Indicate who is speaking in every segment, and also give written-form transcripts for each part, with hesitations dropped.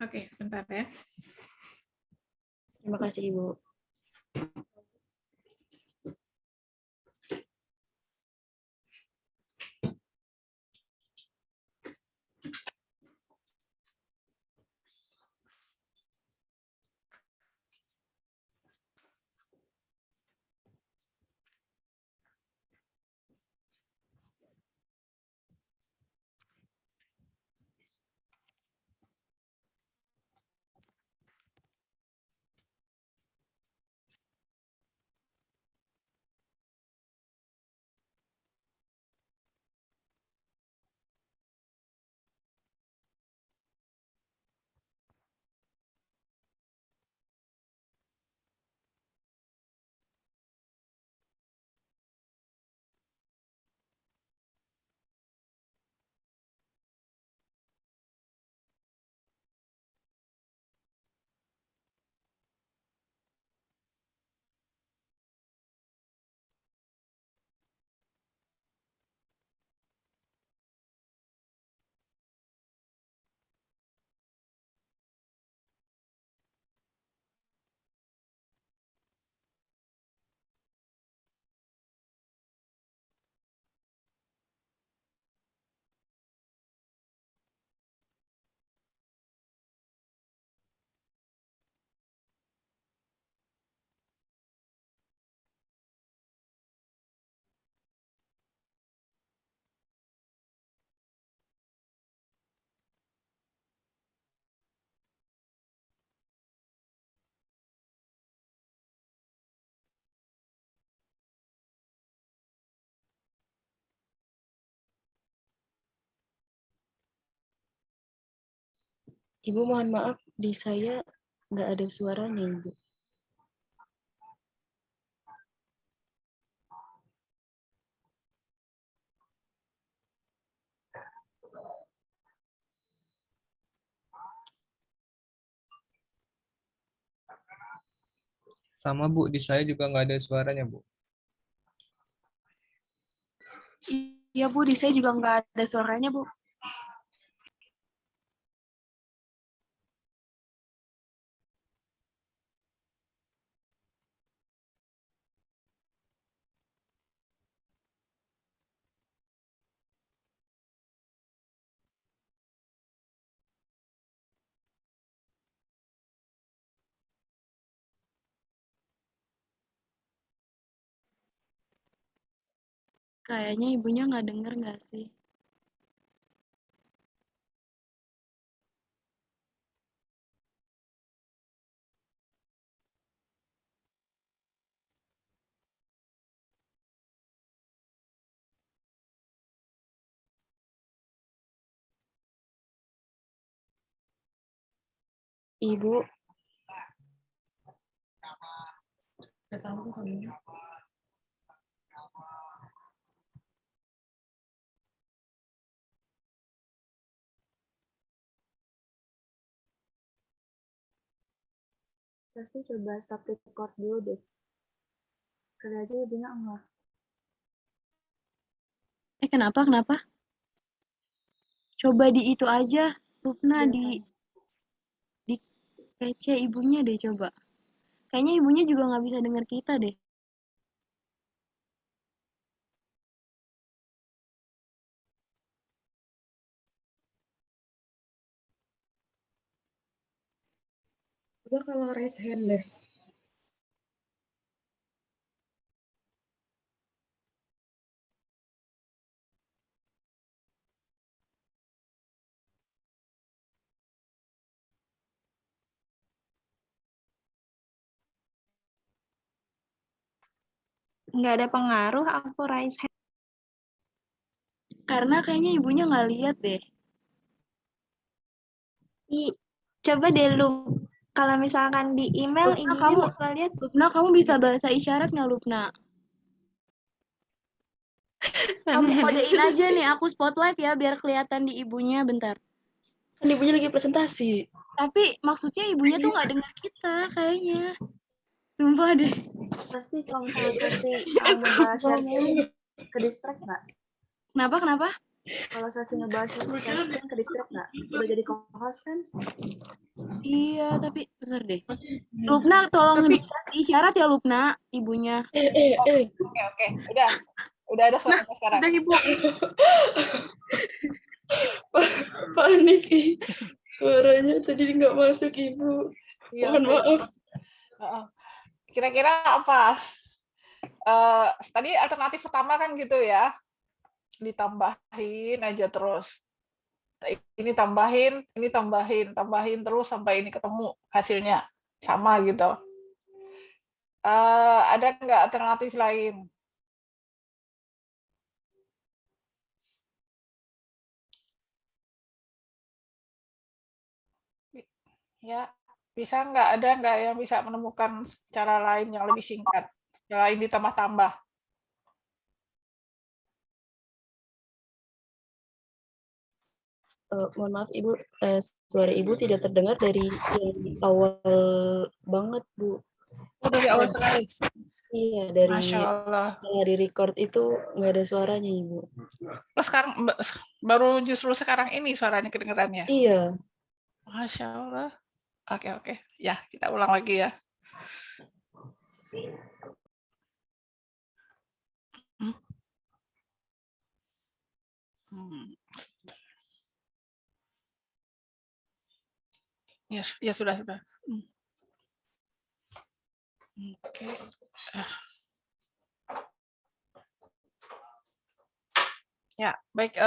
Speaker 1: Oke, sebentar ya.
Speaker 2: Terima kasih, Ibu. Ibu mohon maaf, di saya nggak ada suaranya, Ibu.
Speaker 3: Sama Bu, di saya juga nggak ada suaranya Bu.
Speaker 2: Iya, Bu, di saya juga nggak ada suaranya, Bu. Kayaknya ibunya nggak denger nggak sih? Ibu.
Speaker 4: Pasti coba stop record dulu deh. Kali aja ibunya enggak.
Speaker 2: Kenapa? Coba di itu aja, Lupna, di PC ibunya deh coba. Kayaknya ibunya juga nggak bisa denger kita deh.
Speaker 4: Coba kalau raise hand deh. Nggak ada pengaruh aku raise hand.
Speaker 2: Karena kayaknya ibunya nggak lihat deh.
Speaker 4: Coba deh lu, kalau misalkan di email
Speaker 2: Lupna,
Speaker 4: ibunya bakal lihat.
Speaker 2: Lupna, kamu bisa bahasa isyarat nggak, Lupna? Kamu kodein aja nih, aku spotlight ya, biar kelihatan di ibunya, bentar.
Speaker 5: Kan ibunya lagi presentasi.
Speaker 2: Tapi maksudnya ibunya tuh nggak dengar kita, kayaknya. Sumpah deh.
Speaker 4: Pasti kalau misalnya pasti kamu udah share screen, ke distract nggak?
Speaker 2: Kenapa?
Speaker 4: Kalau Sasi ngebahas share screen ke distract nggak? Udah jadi co-host kan?
Speaker 2: Iya, tapi bener deh. Lupna, tolong
Speaker 5: Tapi
Speaker 2: dikasih isyarat ya Lupna, ibunya.
Speaker 1: Oke. Udah ada suaranya sekarang.
Speaker 5: udah Ibu. Panik. Suaranya tadi nggak masuk Ibu.
Speaker 1: Iya,
Speaker 5: Mohon maaf.
Speaker 1: Kira-kira apa? Tadi alternatif pertama kan gitu ya, ditambahin aja terus. Ini tambahin terus sampai ini ketemu hasilnya sama gitu. Ada nggak alternatif lain? Ya, bisa nggak, ada nggak yang bisa menemukan cara lain yang lebih singkat selain ditambah-tambah?
Speaker 5: Mohon maaf Ibu, suara Ibu tidak terdengar dari yang awal banget Bu.
Speaker 1: Oh, dari awal sekali.
Speaker 5: Iya, dari
Speaker 1: Masya Allah.
Speaker 5: record itu nggak ada suaranya Ibu.
Speaker 1: Oh, sekarang baru justru sekarang ini suaranya kedengarannya.
Speaker 5: Iya.
Speaker 1: Masya Allah. Oke. Ya, kita ulang lagi ya. Ya sudah. Oke. Ya, baik.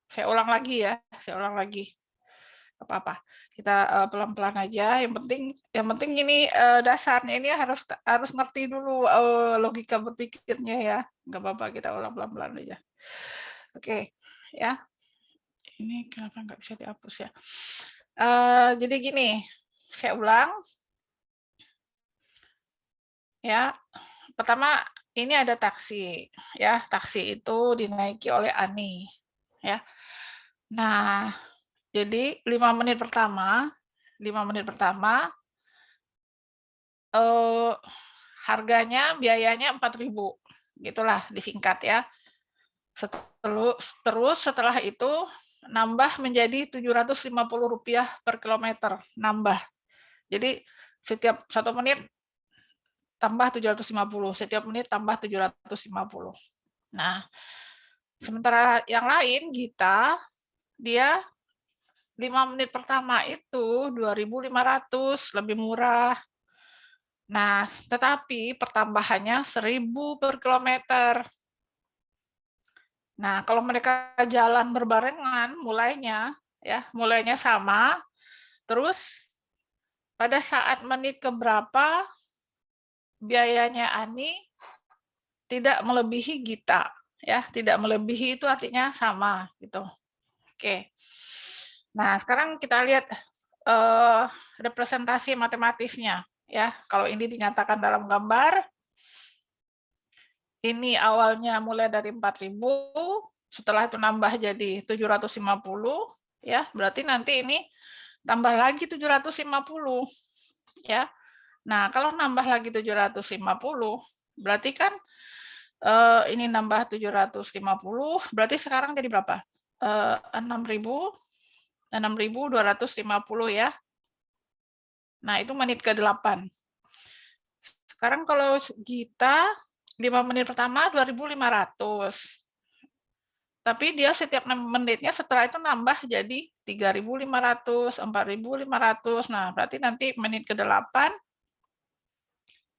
Speaker 1: Saya ulang lagi ya. Apa-apa. Kita pelan-pelan aja. Yang penting ini dasarnya ini harus ngerti dulu logika berpikirnya ya. Nggak apa-apa, kita ulang pelan-pelan aja. Oke, ya. Ini kenapa nggak bisa dihapus ya? Jadi gini, saya ulang. Ya, pertama ini ada taksi. Ya, taksi itu dinaiki oleh Ani. Ya. Nah, jadi 5 menit pertama harganya, biayanya 4.000. Gitulah disingkat ya. Terus setelah itu nambah menjadi Rp750 per kilometer, nambah. Jadi setiap 1 menit tambah 750, setiap menit tambah 750. Nah, sementara yang lain dia 5 menit pertama itu 2.500, lebih murah. Nah, tetapi pertambahannya 1.000 per kilometer. Nah, kalau mereka jalan berbarengan, mulainya sama, terus pada saat menit keberapa biayanya Ani tidak melebihi Gita, ya, tidak melebihi itu artinya sama gitu. Oke. Nah, sekarang kita lihat representasi matematisnya, ya. Kalau ini dinyatakan dalam gambar, ini awalnya mulai dari 4.000, setelah itu nambah jadi 750, ya. Berarti nanti ini tambah lagi 750, ya. Nah, kalau nambah lagi 750, berarti kan ini nambah 750, berarti sekarang jadi berapa? 6.250 ya. Nah, itu menit ke-8. Sekarang kalau Gita 5 menit pertama 2.500. Tapi dia setiap 6 menitnya setelah itu nambah jadi 3.500, 4.500. Nah, berarti nanti menit ke-8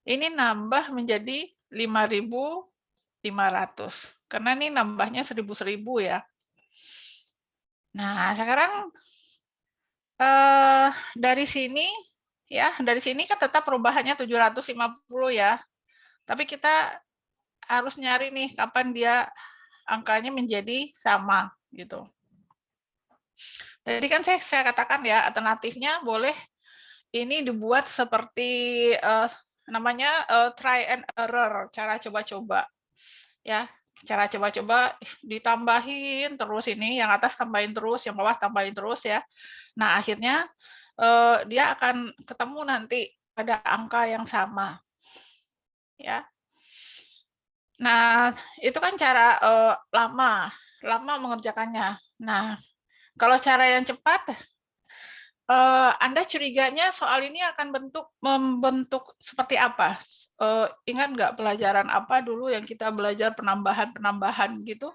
Speaker 1: ini nambah menjadi 5.500. Karena ini nambahnya 1.000 ya. Nah, sekarang dari sini kan tetap perubahannya 750 ya. Tapi kita harus nyari nih kapan dia angkanya menjadi sama gitu. Jadi kan saya katakan ya, alternatifnya boleh ini dibuat seperti namanya try and error, cara coba-coba. Ya, cara coba-coba ditambahin terus, ini yang atas tambahin terus, yang bawah tambahin terus ya. Nah, akhirnya dia akan ketemu nanti pada angka yang sama. Ya. Nah, itu kan cara lama mengerjakannya. Nah, kalau cara yang cepat, Anda curiganya soal ini akan membentuk seperti apa? Ingat nggak pelajaran apa dulu yang kita belajar penambahan gitu?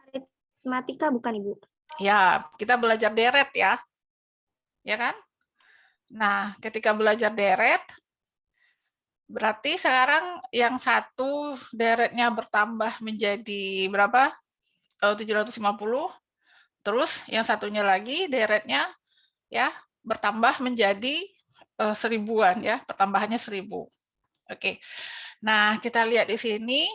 Speaker 4: Matematika bukan Ibu?
Speaker 1: Ya, kita belajar deret ya. Ya kan? Nah, ketika belajar deret, berarti sekarang yang satu deretnya bertambah menjadi berapa? 750. Terus yang satunya lagi deretnya ya bertambah menjadi 1000-an ya, pertambahannya 1000. Oke. Nah, kita lihat di sini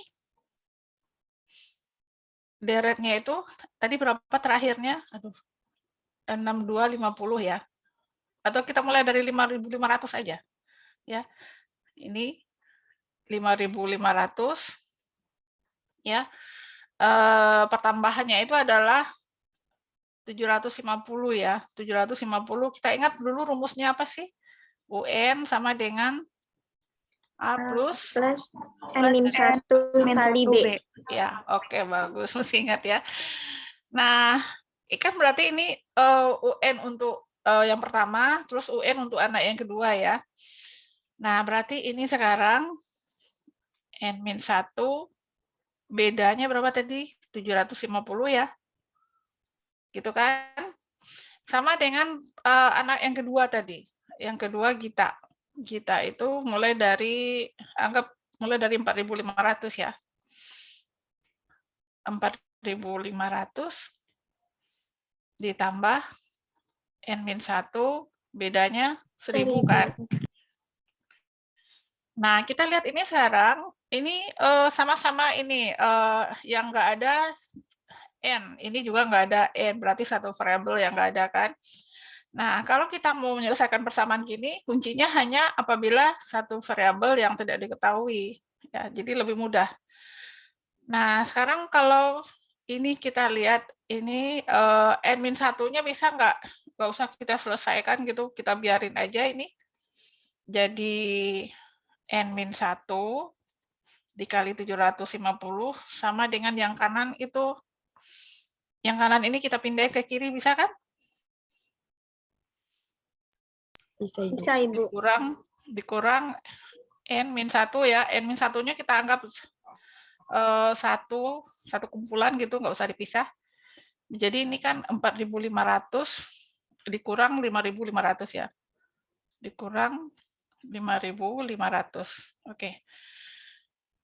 Speaker 1: deretnya itu tadi berapa terakhirnya? Aduh. 6250 ya. Atau kita mulai dari 5.500 aja. Ya. Ini 5.500 ya. Pertambahannya itu adalah 750 ya. 750 kita ingat dulu rumusnya apa sih? UN sama dengan A plus
Speaker 4: N-1 kali B.
Speaker 1: Ya, oke, bagus. Mesti ingat ya. Nah, kan berarti ini UN untuk yang pertama, terus UN untuk anak yang kedua ya. Nah, berarti ini sekarang N-1 bedanya berapa tadi? 750 ya. Gitu kan? Sama dengan anak yang kedua tadi. Yang kedua Gita. Gita itu mulai dari 4.500 ya. 4.500 ditambah N-1 bedanya 1000 kan. Nah, kita lihat ini sekarang, ini sama-sama ini yang nggak ada N, ini juga nggak ada N, berarti satu variabel yang nggak ada kan. Nah, kalau kita mau menyelesaikan persamaan gini, kuncinya hanya apabila satu variabel yang tidak diketahui. Ya, jadi lebih mudah. Nah, sekarang kalau ini kita lihat, ini N-1-nya bisa nggak usah kita selesaikan gitu, kita biarin aja ini. Jadi N-1 dikali 750 sama dengan yang kanan itu. Yang kanan ini kita pindahin ke kiri, bisa kan?
Speaker 5: Bisa, Ibu.
Speaker 1: Dikurang N-1 ya. N-1-nya kita anggap satu kumpulan gitu, nggak usah dipisah. Jadi ini kan 4.500 dikurang 5.500 ya. Dikurang 5.500. Oke.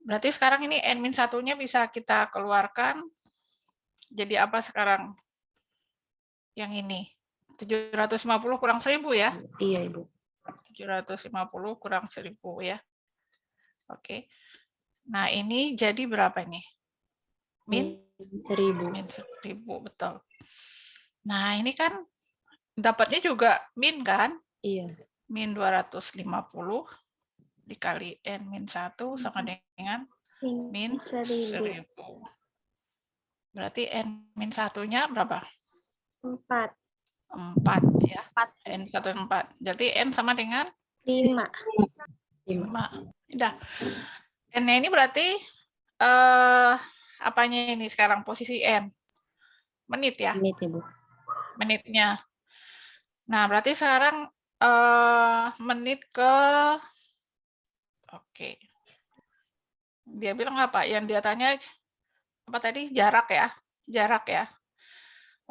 Speaker 1: Berarti sekarang ini N-1-nya bisa kita keluarkan. Jadi apa sekarang? Yang ini. 750 kurang 1000 ya?
Speaker 5: Iya, Ibu.
Speaker 1: 750 kurang 1000 ya. Oke. Nah, ini jadi berapa nih? Min
Speaker 5: 1000.
Speaker 1: Min 1000, betul. Nah, ini kan dapatnya juga min kan?
Speaker 5: Iya.
Speaker 1: Min 250 dikali N-1 sama dengan min 1000. Berarti N-1-nya berapa?
Speaker 4: 4.
Speaker 1: 4 ya. N1 4. Jadi N sama dengan
Speaker 4: 5.
Speaker 1: 5. Udah. N-nya ini berarti apanya ini sekarang posisi N? Menit ya?
Speaker 5: Menit, Ibu.
Speaker 1: Menitnya. Nah, berarti sekarang menit ke oke. Dia bilang apa? Yang dia tanya apa tadi? Jarak ya? Jarak ya.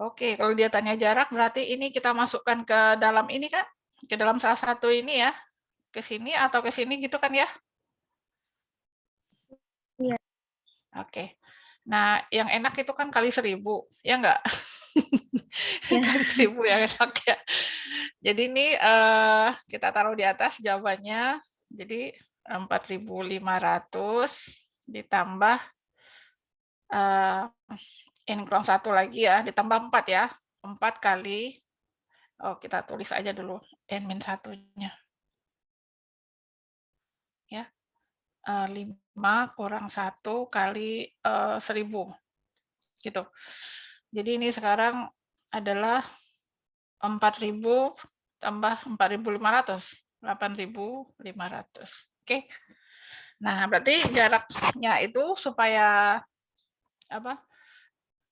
Speaker 1: Oke, kalau dia tanya jarak berarti ini kita masukkan ke dalam ini kan? Ke dalam salah satu ini ya. Ke sini atau ke sini gitu kan ya?
Speaker 4: Iya.
Speaker 1: Oke. Nah, yang enak itu kan kali 1000, ya enggak?
Speaker 4: Ya.
Speaker 1: Kali 1000 yang enak ya. Jadi ini kita taruh di atas jawabannya. Jadi 4.500 ditambah N kurang 1 lagi ya, ditambah 4 ya. 4 kali, kita tulis aja dulu N-1-nya. Ya. 5 kurang 1 kali 1000. Gitu. Jadi ini sekarang adalah 4.000 tambah 4.500, 8.500. Oke. Nah, berarti jaraknya itu supaya apa?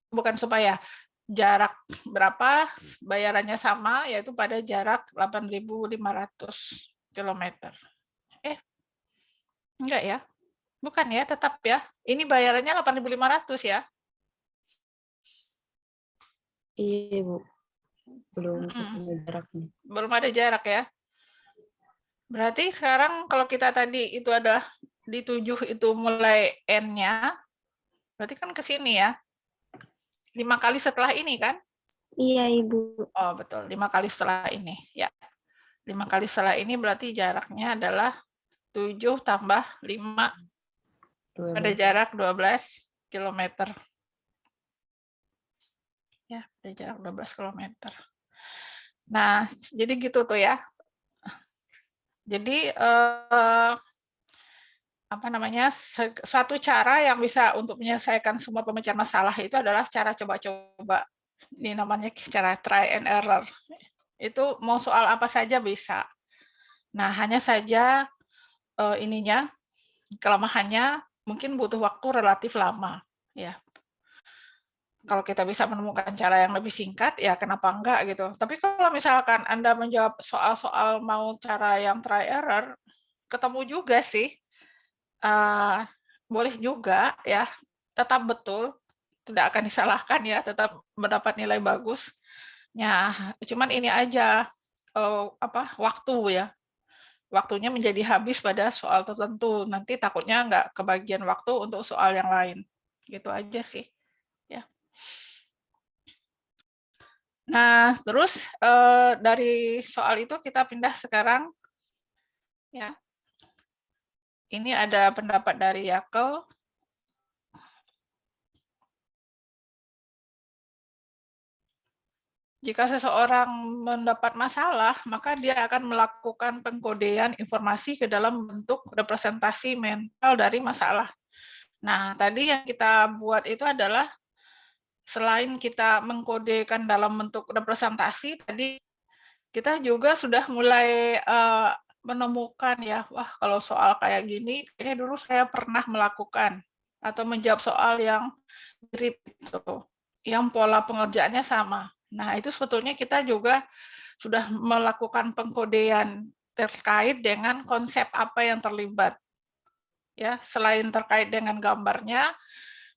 Speaker 1: bukan supaya, jarak berapa, bayarannya sama, yaitu pada jarak 8.500 kilometer. Enggak ya? Bukan ya, tetap ya. Ini bayarannya 8.500 ya?
Speaker 5: Iya, Bu. Belum
Speaker 1: Mm-mm.
Speaker 5: ada jaraknya.
Speaker 1: Belum ada jarak ya. Berarti sekarang kalau kita tadi itu ada di 7 itu mulai N-nya, berarti kan ke sini ya. 5 kali setelah ini kan?
Speaker 4: Iya, Ibu.
Speaker 1: Oh, betul. 5 kali setelah ini. Ya. 5 kali setelah ini berarti jaraknya adalah 7 tambah 5 pada
Speaker 5: 12.
Speaker 1: jarak 12 kilometer. Ya, pada jarak 12 kilometer. Nah, jadi gitu tuh ya. Jadi apa namanya, suatu cara yang bisa untuk menyelesaikan semua pemecahan masalah itu adalah cara coba-coba. Ini namanya cara try and error. Itu mau soal apa saja bisa. Nah, hanya saja ininya, kelemahannya mungkin butuh waktu relatif lama. Ya, kalau kita bisa menemukan cara yang lebih singkat, ya kenapa enggak gitu. Tapi kalau misalkan Anda menjawab soal-soal mau cara yang try error, ketemu juga sih. Boleh juga ya, tetap betul, tidak akan disalahkan ya, tetap mendapat nilai bagus. Ya, cuman ini aja waktu ya. Waktunya menjadi habis pada soal tertentu. Nanti takutnya nggak kebagian waktu untuk soal yang lain. Gitu aja sih. Ya. Nah, terus dari soal itu kita pindah sekarang ya. Ini ada pendapat dari Yakel. Jika seseorang mendapat masalah, maka dia akan melakukan pengkodean informasi ke dalam bentuk representasi mental dari masalah. Nah, tadi yang kita buat itu adalah selain kita mengkodekan dalam bentuk representasi, tadi kita juga sudah mulai menemukan ya, wah kalau soal kayak gini, kayaknya dulu saya pernah melakukan atau menjawab soal yang mirip itu, yang pola pengerjaannya sama. Nah, itu sebetulnya kita juga sudah melakukan pengkodean terkait dengan konsep apa yang terlibat. Ya, selain terkait dengan gambarnya,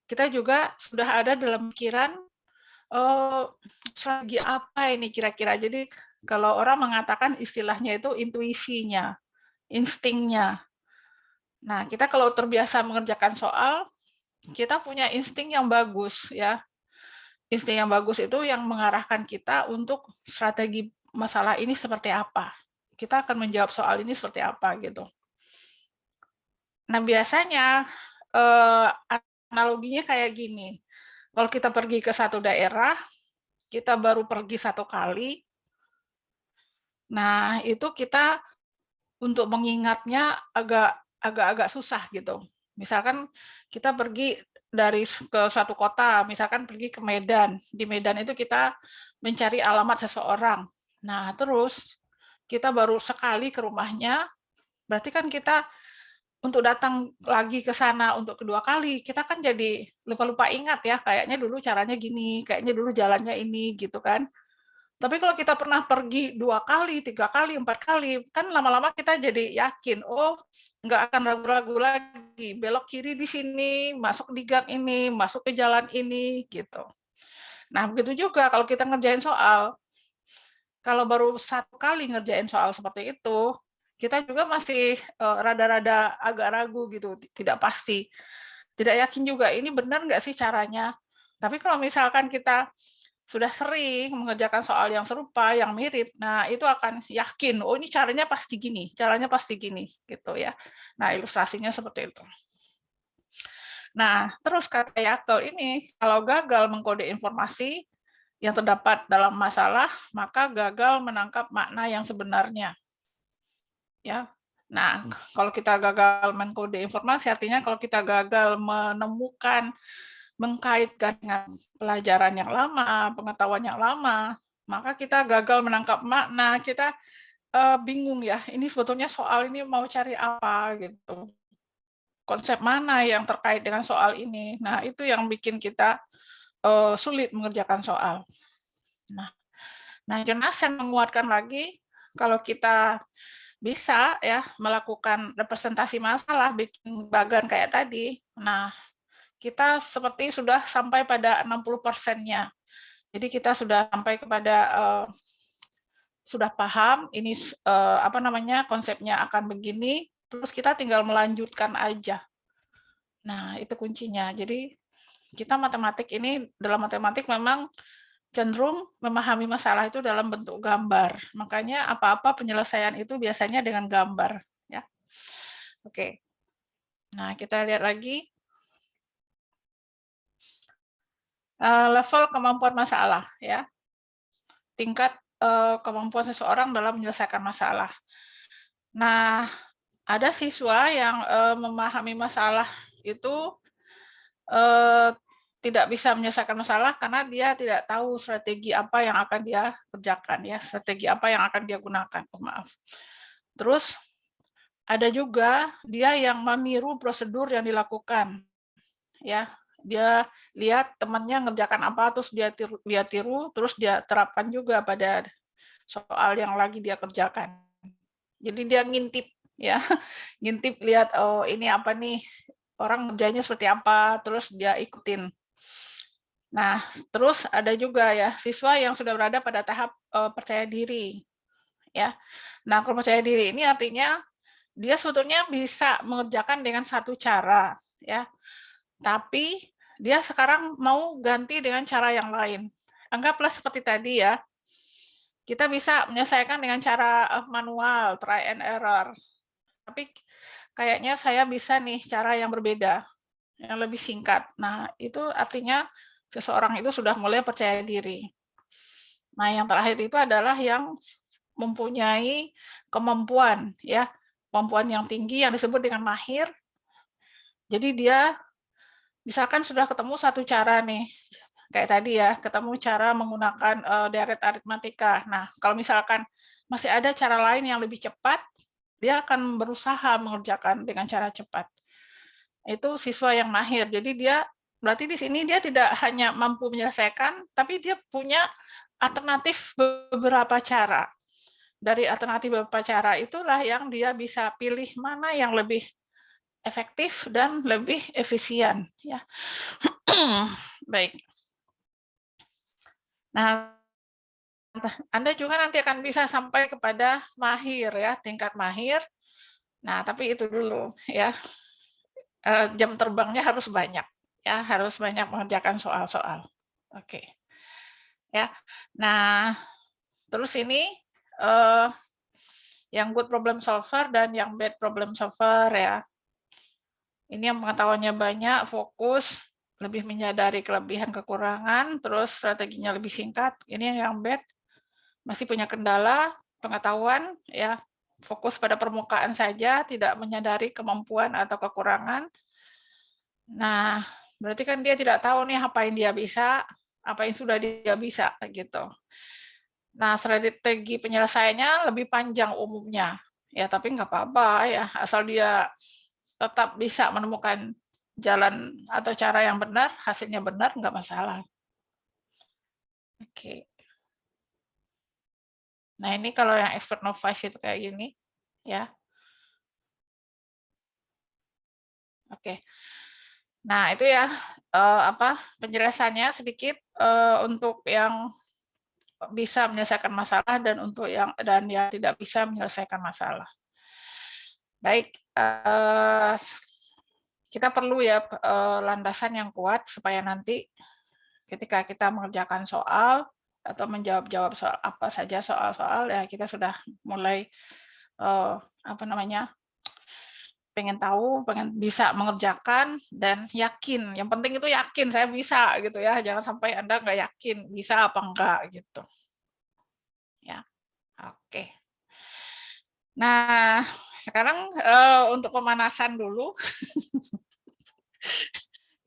Speaker 1: kita juga sudah ada dalam pikiran strategi apa ini kira-kira. Jadi kalau orang mengatakan istilahnya itu intuisinya, instingnya. Nah, kita kalau terbiasa mengerjakan soal, kita punya insting yang bagus ya. Insting yang bagus itu yang mengarahkan kita untuk strategi masalah ini seperti apa. Kita akan menjawab soal ini seperti apa gitu. Nah, biasanya analoginya kayak gini. Kalau kita pergi ke satu daerah, kita baru pergi satu kali. Nah, itu kita untuk mengingatnya agak susah gitu. Misalkan kita pergi dari ke suatu kota, misalkan pergi ke Medan. Di Medan itu kita mencari alamat seseorang. Nah, terus kita baru sekali ke rumahnya, berarti kan kita untuk datang lagi ke sana untuk kedua kali, kita kan jadi lupa-lupa ingat ya, kayaknya dulu caranya gini, kayaknya dulu jalannya ini gitu kan. Tapi kalau kita pernah pergi 2 kali, 3 kali, 4 kali, kan lama-lama kita jadi yakin, oh nggak akan ragu-ragu lagi, belok kiri di sini, masuk di gang ini, masuk ke jalan ini, gitu. Nah, begitu juga kalau kita ngerjain soal, kalau baru 1 kali ngerjain soal seperti itu, kita juga masih rada-rada agak ragu gitu, tidak pasti. Tidak yakin juga, ini benar nggak sih caranya? Tapi kalau misalkan kita sudah sering mengerjakan soal yang serupa, yang mirip, nah itu akan yakin, oh ini caranya pasti gini, gitu ya. Nah ilustrasinya seperti itu. Nah terus kata Yakel ini, kalau gagal mengkode informasi yang terdapat dalam masalah, maka gagal menangkap makna yang sebenarnya. Ya. Nah kalau kita gagal mengkode informasi, artinya kalau kita gagal menemukan mengkaitkan dengan pelajaran yang lama, pengetahuan yang lama, maka kita gagal menangkap makna, kita bingung ya, ini sebetulnya soal ini mau cari apa gitu. Konsep mana yang terkait dengan soal ini. Nah, itu yang bikin kita sulit mengerjakan soal. Nah, Jonathan menguatkan lagi kalau kita bisa ya melakukan representasi masalah, bikin bagan kayak tadi. Nah, kita seperti sudah sampai pada 60%-nya. Jadi kita sudah sampai kepada sudah paham ini konsepnya akan begini, terus kita tinggal melanjutkan aja. Nah, itu kuncinya. Jadi kita dalam matematik memang cenderung memahami masalah itu dalam bentuk gambar. Makanya apa-apa penyelesaian itu biasanya dengan gambar, ya. Oke. Nah, kita lihat lagi level kemampuan masalah, ya. Tingkat kemampuan seseorang dalam menyelesaikan masalah. Nah, ada siswa yang memahami masalah itu tidak bisa menyelesaikan masalah karena dia tidak tahu strategi apa yang akan dia kerjakan, ya, strategi apa yang akan dia gunakan. Terus ada juga dia yang meniru prosedur yang dilakukan, ya. Dia lihat temannya ngerjakan apa, terus dia tiru, terus dia terapkan juga pada soal yang lagi dia kerjakan. Jadi dia ngintip, ya, ngintip lihat, oh ini apa nih, orang ngerjainnya seperti apa, terus dia ikutin. Nah, terus ada juga ya siswa yang sudah berada pada tahap percaya diri, ya. Nah, kalau percaya diri ini artinya dia sebetulnya bisa mengerjakan dengan satu cara, ya. Tapi dia sekarang mau ganti dengan cara yang lain. Anggaplah seperti tadi ya, kita bisa menyelesaikan dengan cara manual, try and error. Tapi kayaknya saya bisa nih cara yang berbeda, yang lebih singkat. Nah, itu artinya seseorang itu sudah mulai percaya diri. Nah, yang terakhir itu adalah yang mempunyai kemampuan, ya, kemampuan yang tinggi yang disebut dengan mahir. Jadi dia misalkan sudah ketemu satu cara nih, kayak tadi ya, ketemu cara menggunakan deret aritmatika. Nah, kalau misalkan masih ada cara lain yang lebih cepat, dia akan berusaha mengerjakan dengan cara cepat. Itu siswa yang mahir. Jadi dia berarti di sini dia tidak hanya mampu menyelesaikan, tapi dia punya alternatif beberapa cara. Dari alternatif beberapa cara itulah yang dia bisa pilih mana yang lebih efektif dan lebih efisien, ya. Baik. Nah, Anda juga nanti akan bisa sampai kepada mahir, ya, tingkat mahir. Nah, tapi itu dulu, ya. Jam terbangnya harus banyak, ya, harus banyak mengerjakan soal-soal. Oke. Ya. Nah, terus ini yang good problem solver dan yang bad problem solver, ya. Ini yang pengetahuannya banyak, fokus, lebih menyadari kelebihan kekurangan, terus strateginya lebih singkat. Ini yang bad, masih punya kendala pengetahuan, ya, fokus pada permukaan saja, tidak menyadari kemampuan atau kekurangan. Nah, berarti kan dia tidak tahu nih apa yang dia bisa, apa yang sudah dia bisa, gitu. Nah, strategi penyelesaiannya lebih panjang umumnya, ya, tapi nggak apa-apa, ya, asal dia tetap bisa menemukan jalan atau cara yang benar, hasilnya benar, nggak masalah. Oke. Nah, ini kalau yang expert novice itu kayak gini, ya. Oke. Nah, itu ya penjelasannya sedikit untuk yang bisa menyelesaikan masalah dan untuk yang tidak bisa menyelesaikan masalah. Baik, kita perlu ya landasan yang kuat supaya nanti ketika kita mengerjakan soal atau menjawab soal apa saja soal-soal, ya kita sudah mulai pengen tahu, pengen bisa mengerjakan dan yakin. Yang penting itu yakin saya bisa gitu ya. Jangan sampai Anda nggak yakin bisa apa enggak gitu. Ya. Oke. Nah, sekarang untuk pemanasan dulu.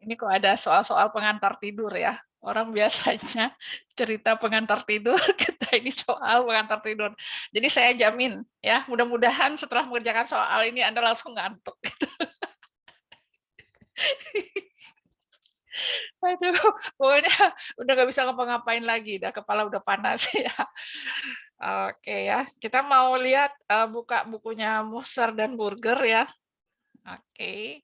Speaker 1: Ini kok ada soal-soal pengantar tidur ya. Orang biasanya cerita pengantar tidur, kita ini soal pengantar tidur. Jadi saya jamin ya, mudah-mudahan setelah mengerjakan soal ini Anda langsung ngantuk. Aduh, pokoknya udah nggak bisa ngapa-ngapain lagi, dah kepala udah panas ya. Oke ya, kita mau lihat buka bukunya Musser dan Burger ya. Oke.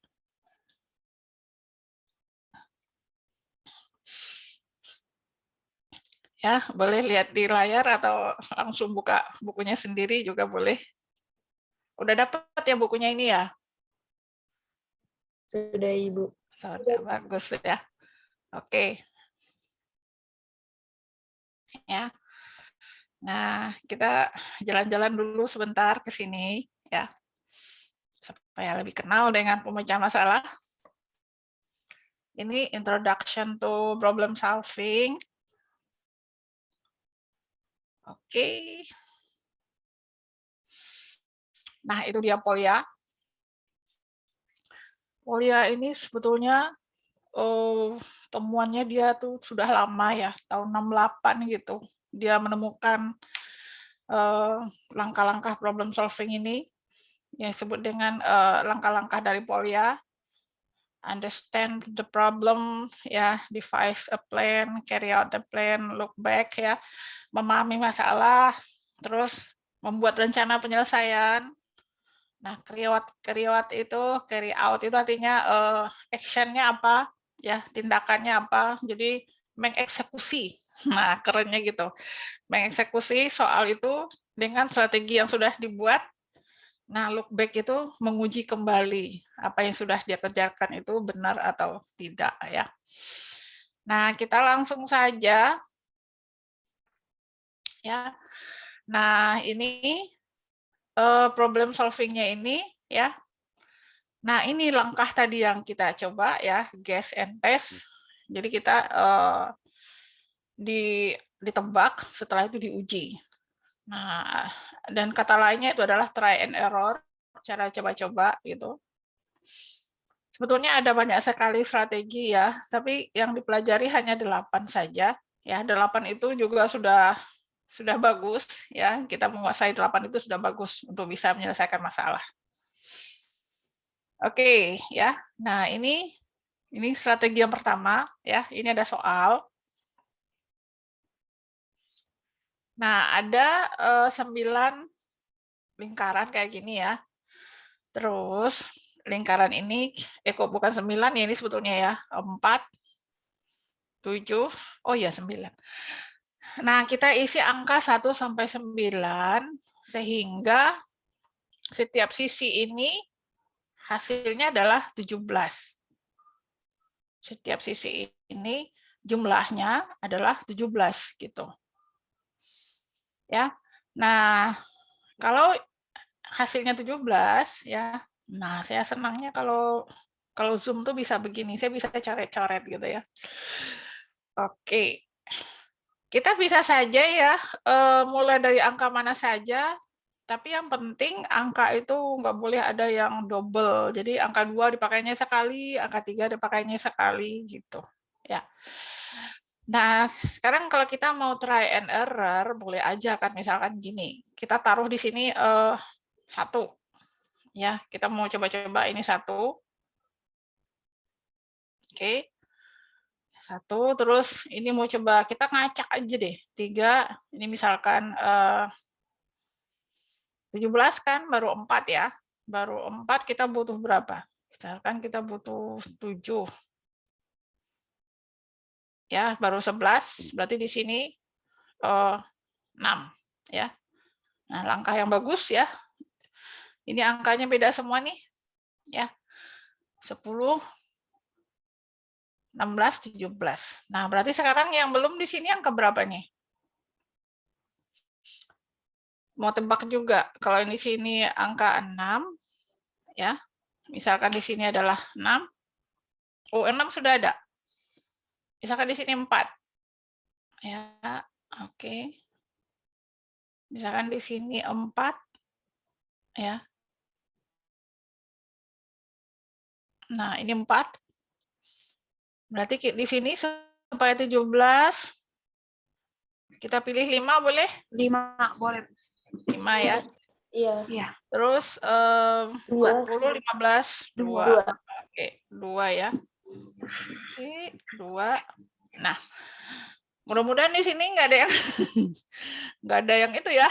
Speaker 1: Ya, boleh lihat di layar atau langsung buka bukunya sendiri juga boleh. Udah dapat ya bukunya ini ya?
Speaker 5: Sudah, Ibu.
Speaker 1: Sudah, bagus ya. Oke. Ya. Nah, kita jalan-jalan dulu sebentar ke sini ya. Supaya lebih kenal dengan pemecah masalah. Ini introduction to problem solving. Oke. Nah, itu dia Polya. Polya ini sebetulnya temuannya dia tuh sudah lama ya, tahun 68 gitu. Dia menemukan langkah-langkah problem solving ini yang disebut dengan langkah-langkah dari Polya. Understand the problem, ya, devise a plan, carry out the plan, look back, ya, memahami masalah, terus membuat rencana penyelesaian. Nah, carry out itu artinya action-nya apa, ya, tindakannya apa. Jadi mengeksekusi. Nah, kerennya gitu. Mengeksekusi soal itu dengan strategi yang sudah dibuat. Nah, look back itu menguji kembali apa yang sudah dia kerjakan itu benar atau tidak ya. Nah, kita langsung saja ya. Nah, ini problem solving-nya ini ya. Nah, ini langkah tadi yang kita coba ya, guess and test. Jadi kita ditebak, setelah itu diuji. Nah, dan kata lainnya itu adalah try and error, cara coba-coba gitu. Sebetulnya ada banyak sekali strategi ya, tapi yang dipelajari hanya 8 saja. Ya, 8 itu juga sudah bagus ya. Kita menguasai 8 itu sudah bagus untuk bisa menyelesaikan masalah. Oke, ya. Nah, ini strategi yang pertama ya. Ini ada soal. Nah, ada 9 lingkaran kayak gini ya. Terus lingkaran ini, kok bukan 9 ya, ini sebetulnya ya, 4, 7, oh ya 9. Nah, kita isi angka 1 sampai 9, sehingga setiap sisi ini hasilnya adalah 17. Setiap sisi ini jumlahnya adalah 17 gitu. Ya. Nah, kalau hasilnya 17 ya. Nah, saya senangnya kalau Zoom tuh bisa begini, saya bisa coret-coret gitu ya. Oke. Kita bisa saja ya mulai dari angka mana saja, tapi yang penting angka itu nggak boleh ada yang double. Jadi angka 2 dipakainya sekali, angka 3 dipakainya sekali gitu. Ya. Nah, sekarang kalau kita mau try and error, boleh aja kan, misalkan gini. Kita taruh di sini 1. Ya, kita mau coba-coba ini 1. Oke. 1, terus ini mau coba kita ngacak aja deh. 3, ini misalkan 17 kan baru 4 ya. Baru 4 kita butuh berapa? Misalkan kita butuh 7. Ya, baru 11, berarti di sini 6 ya. Nah, langkah yang bagus ya. Ini angkanya beda semua nih. Ya. 10, 16, 17. Nah, berarti sekarang yang belum di sini angka berapa nih? Mau tebak juga. Kalau di sini angka 6, ya. Misalkan di sini adalah 6. Oh, 6 sudah ada. Misalkan di sini 4. Ya, oke. Misalkan di sini 4. Ya. Nah, ini 4. Berarti di sini supaya 17, kita pilih 5 boleh?
Speaker 2: 5 boleh.
Speaker 1: 5 ya.
Speaker 2: Iya.
Speaker 1: Terus 10, 15, 2. Oke, 2 ya. Oke, 2. Nah, mudah-mudahan di sini nggak ada yang nggak ada yang itu ya,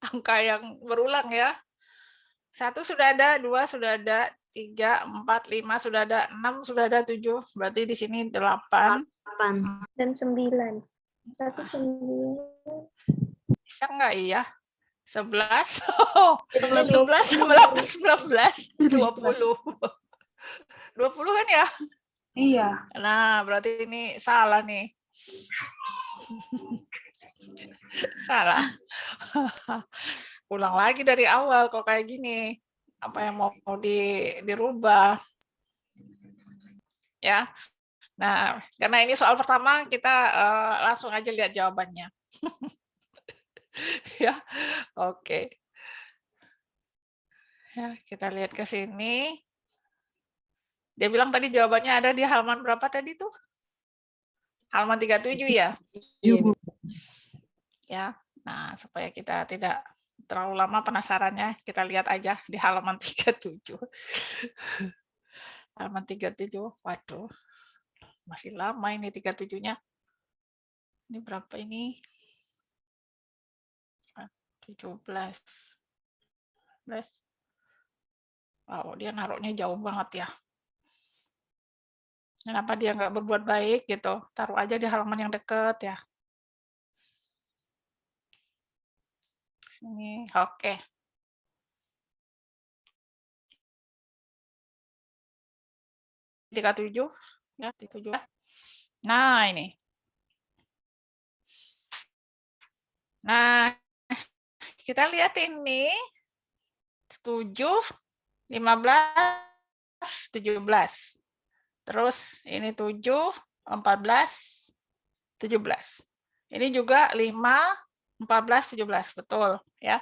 Speaker 1: angka yang berulang ya. 1 sudah ada, 2 sudah ada, 3, 4, 5 sudah ada, 6 sudah ada, 7. Berarti di sini 8.
Speaker 5: 8.
Speaker 4: Dan 9. 1, 9.
Speaker 1: Bisa nggak iya? 11.
Speaker 5: 11.
Speaker 1: 11, 19, 20. 20 kan ya?
Speaker 2: Iya.
Speaker 1: Nah, berarti ini salah nih. Salah. Ulang lagi dari awal kok kayak gini. Apa yang mau dirubah? Ya. Nah, karena ini soal pertama, kita langsung aja lihat jawabannya. Ya, oke. Ya, kita lihat ke sini. Dia bilang tadi jawabannya ada di halaman berapa tadi tuh? Halaman 37 ya?
Speaker 5: Iya.
Speaker 1: Ya. Nah, supaya kita tidak terlalu lama penasarannya, kita lihat aja di halaman 37. Halaman 37. Waduh. Masih lama ini 37-nya. Ini berapa ini? 17. Wow, dia naruhnya jauh banget ya. Kenapa dia nggak berbuat baik gitu? Taruh aja di halaman yang dekat ya. Sini, oke. Tiga 37 ya, 37. Nah, ini. Nah, kita lihat ini 7, 15, 17. Terus ini 7, 14, 17. Ini juga 5, 14, 17, betul ya.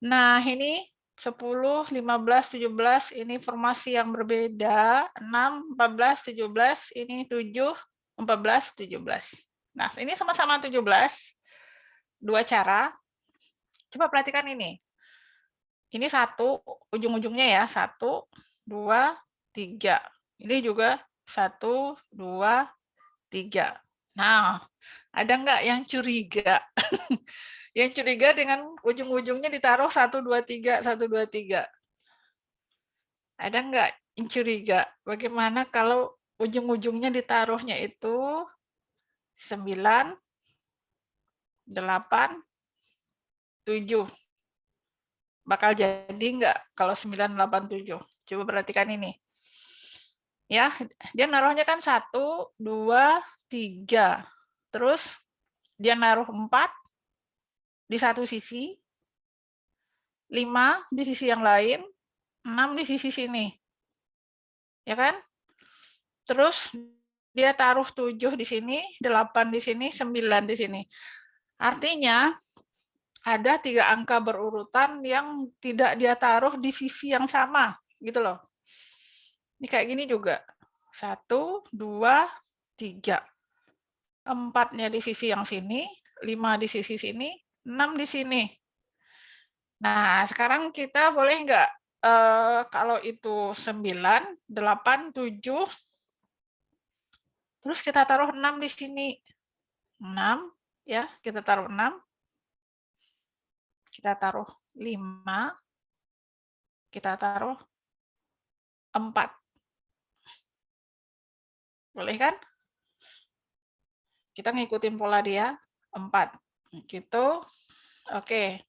Speaker 1: Nah, ini 10, 15, 17 ini formasi yang berbeda. 6, 14, 17 ini 7, 14, 17. Nah, ini sama-sama 17. Dua cara. Coba perhatikan ini. Ini 1, ujung-ujungnya ya. 1, 2, 3. Ini juga 1, 2, 3. Nah, ada nggak yang curiga? Yang curiga dengan ujung-ujungnya ditaruh 1, 2, 3, 1, 2, 3. Ada nggak yang curiga? Bagaimana kalau ujung-ujungnya ditaruhnya itu 9, 8, 7. Bakal jadi nggak kalau 9, 8, 7? Coba perhatikan ini. Ya, dia naruhnya kan 1, 2, 3. Terus dia naruh 4 di satu sisi, 5 di sisi yang lain, 6 di sisi sini. Ya kan? Terus dia taruh 7 di sini, 8 di sini, 9 di sini. Artinya ada 3 angka berurutan yang tidak dia taruh di sisi yang sama, gitu loh. Ini kayak gini juga. 1, 2, 3. 4-nya di sisi yang sini, 5 di sisi sini, 6 di sini. Nah, sekarang kita boleh nggak kalau itu 9, 8, 7, terus kita taruh 6 di sini. 6, ya, kita taruh 6. Kita taruh 5. Kita taruh 4. Boleh kan? Kita ngikutin pola dia, 4. Gitu. Oke.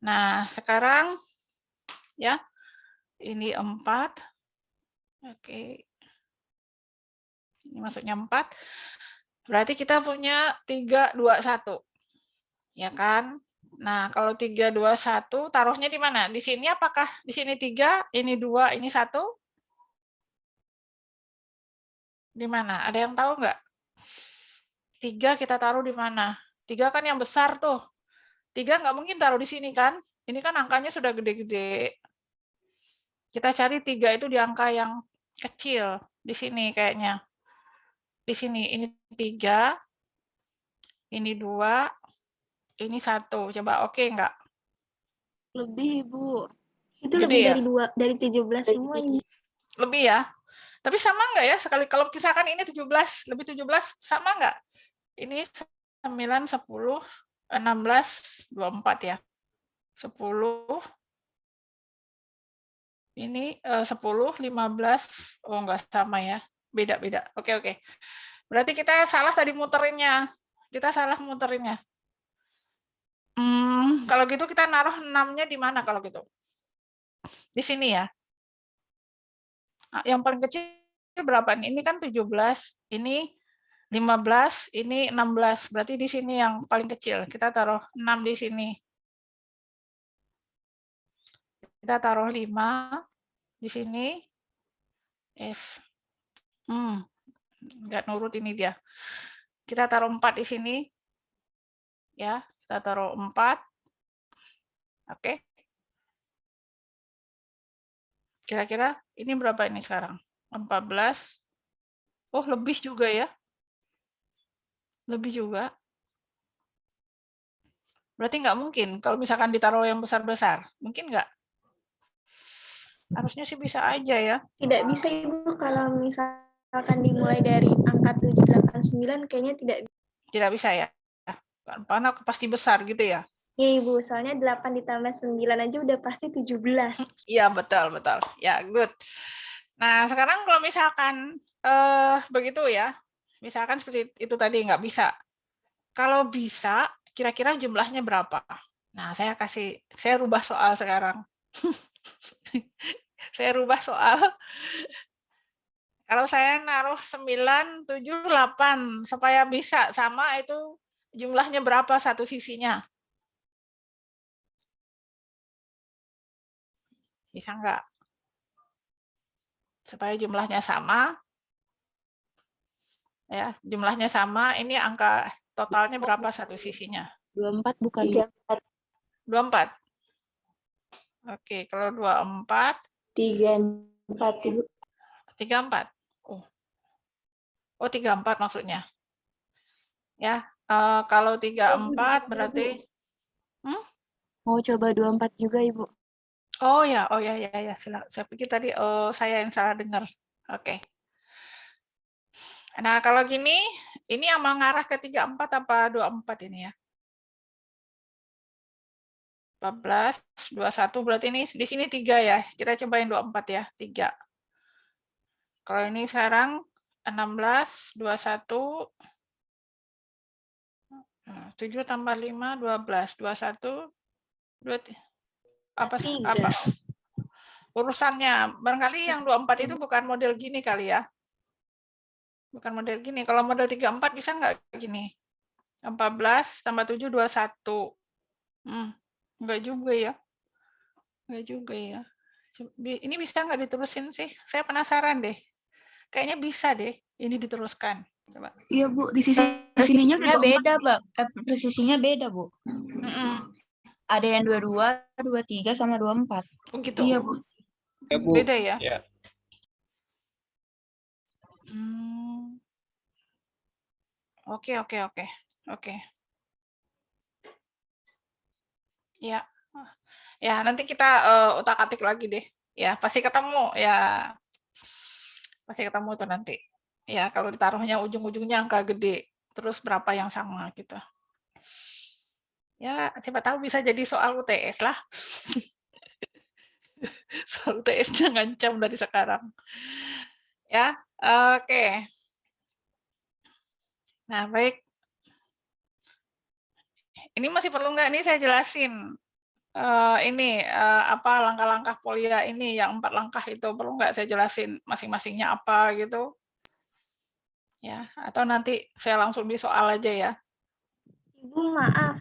Speaker 1: Nah, sekarang ya, ini 4. Oke. Ini maksudnya 4. Berarti kita punya 3, 2, 1. Ya kan? Nah, kalau 3, 2, 1, taruhnya di mana? Di sini apakah di sini 3, ini 2, ini 1? Di mana? Ada yang tahu nggak? 3 kita taruh di mana? 3 kan yang besar tuh. 3 nggak mungkin taruh di sini kan? Ini kan angkanya sudah gede-gede. Kita cari 3 itu di angka yang kecil. Di sini kayaknya. Di sini, ini 3, ini 2, ini 1. Coba oke nggak?
Speaker 2: Lebih, Bu.
Speaker 4: Itu
Speaker 1: Gede
Speaker 4: lebih
Speaker 1: ya?
Speaker 4: dari 17 semua ini.
Speaker 1: Lebih ya? Tapi sama nggak ya? Sekali kalau misalkan ini 17, lebih 17, sama nggak? Ini 9, 10, 16, 24 ya. 10, ini 10, 15, oh nggak sama ya. Beda-beda. Oke. Berarti kita salah tadi muterinnya. Kita salah muterinnya. Kalau gitu kita naruh 6-nya di mana kalau gitu? Di sini ya. Yang paling kecil berapa nih? Ini kan 17, ini 15, ini 16. Berarti di sini yang paling kecil. Kita taruh 6 di sini. Kita taruh 5 di sini. Yes. Nggak nurut ini dia. Kita taruh 4 di sini. Ya, kita taruh 4. Oke. Kira-kira ini berapa ini sekarang? 14. Oh, lebih juga ya. Lebih juga. Berarti nggak mungkin kalau misalkan ditaruh yang besar-besar. Mungkin nggak? Harusnya sih bisa aja ya.
Speaker 4: Tidak bisa Ibu kalau misalkan dimulai dari angka 789 kayaknya tidak.
Speaker 1: Tidak bisa ya. Karena pasti besar gitu ya.
Speaker 4: Ya Ibu, soalnya 8 ditambah 9 aja udah pasti 17.
Speaker 1: Iya, betul. Ya, good. Nah, sekarang kalau misalkan begitu ya. Misalkan seperti itu tadi nggak bisa. Kalau bisa, kira-kira jumlahnya berapa? Nah, saya rubah soal sekarang. Saya rubah soal. Kalau saya naruh 9, 7, 8, supaya bisa sama itu jumlahnya berapa satu sisinya? Bisa nggak? Supaya jumlahnya sama. Ya, jumlahnya sama, ini angka totalnya berapa satu sisinya?
Speaker 2: 24 bukan?
Speaker 1: 24. Oke, kalau 24,
Speaker 5: 34 Ibu.
Speaker 1: 34. Oh, 34 maksudnya. Ya, kalau 34 berarti
Speaker 2: Mau coba 24 juga, Ibu.
Speaker 1: Oh ya. Saya pikir tadi saya yang salah dengar. Oke. Nah, kalau gini, ini yang mengarah ke 34 apa 24 ini ya? 14, 21, berarti ini di sini 3 ya. Kita cobain 24 ya, 3. Kalau ini sekarang 16, 21, 7 tambah 5, 12, 21, 23. Apa? Urusannya, barangkali yang 24 itu bukan model gini kali ya. Bukan model gini. Kalau model 34 bisa nggak gini? 14 tambah 7, 21. Enggak juga ya. Enggak juga ya. Ini bisa nggak diterusin sih? Saya penasaran deh. Kayaknya bisa deh ini diteruskan. Coba.
Speaker 2: Iya, Bu. Di sisi
Speaker 6: Presisinya beda, Mbak. Presisinya beda, Bu. Ada yang 22, 23 sama 24.
Speaker 1: Oh gitu.
Speaker 2: Iya, Bu.
Speaker 3: Ya, Bu.
Speaker 1: Beda ya?
Speaker 3: Ya.
Speaker 1: Oke. Ya. Ya, nanti kita utak-atik lagi deh. Ya, pasti ketemu ya. Pasti ketemu tuh nanti. Ya, kalau ditaruhnya ujung-ujungnya angka gede, terus berapa yang sama gitu. Ya, siapa tahu bisa jadi soal UTS lah. Soal UTS-nya ngancam dari sekarang. Ya, oke. Nah, baik. Ini masih perlu nggak nih saya jelasin? Ini apa langkah-langkah Polia ini yang 4 langkah itu perlu nggak saya jelasin masing-masingnya apa gitu? Ya, atau nanti saya langsung di soal aja ya.
Speaker 4: Ibu maaf.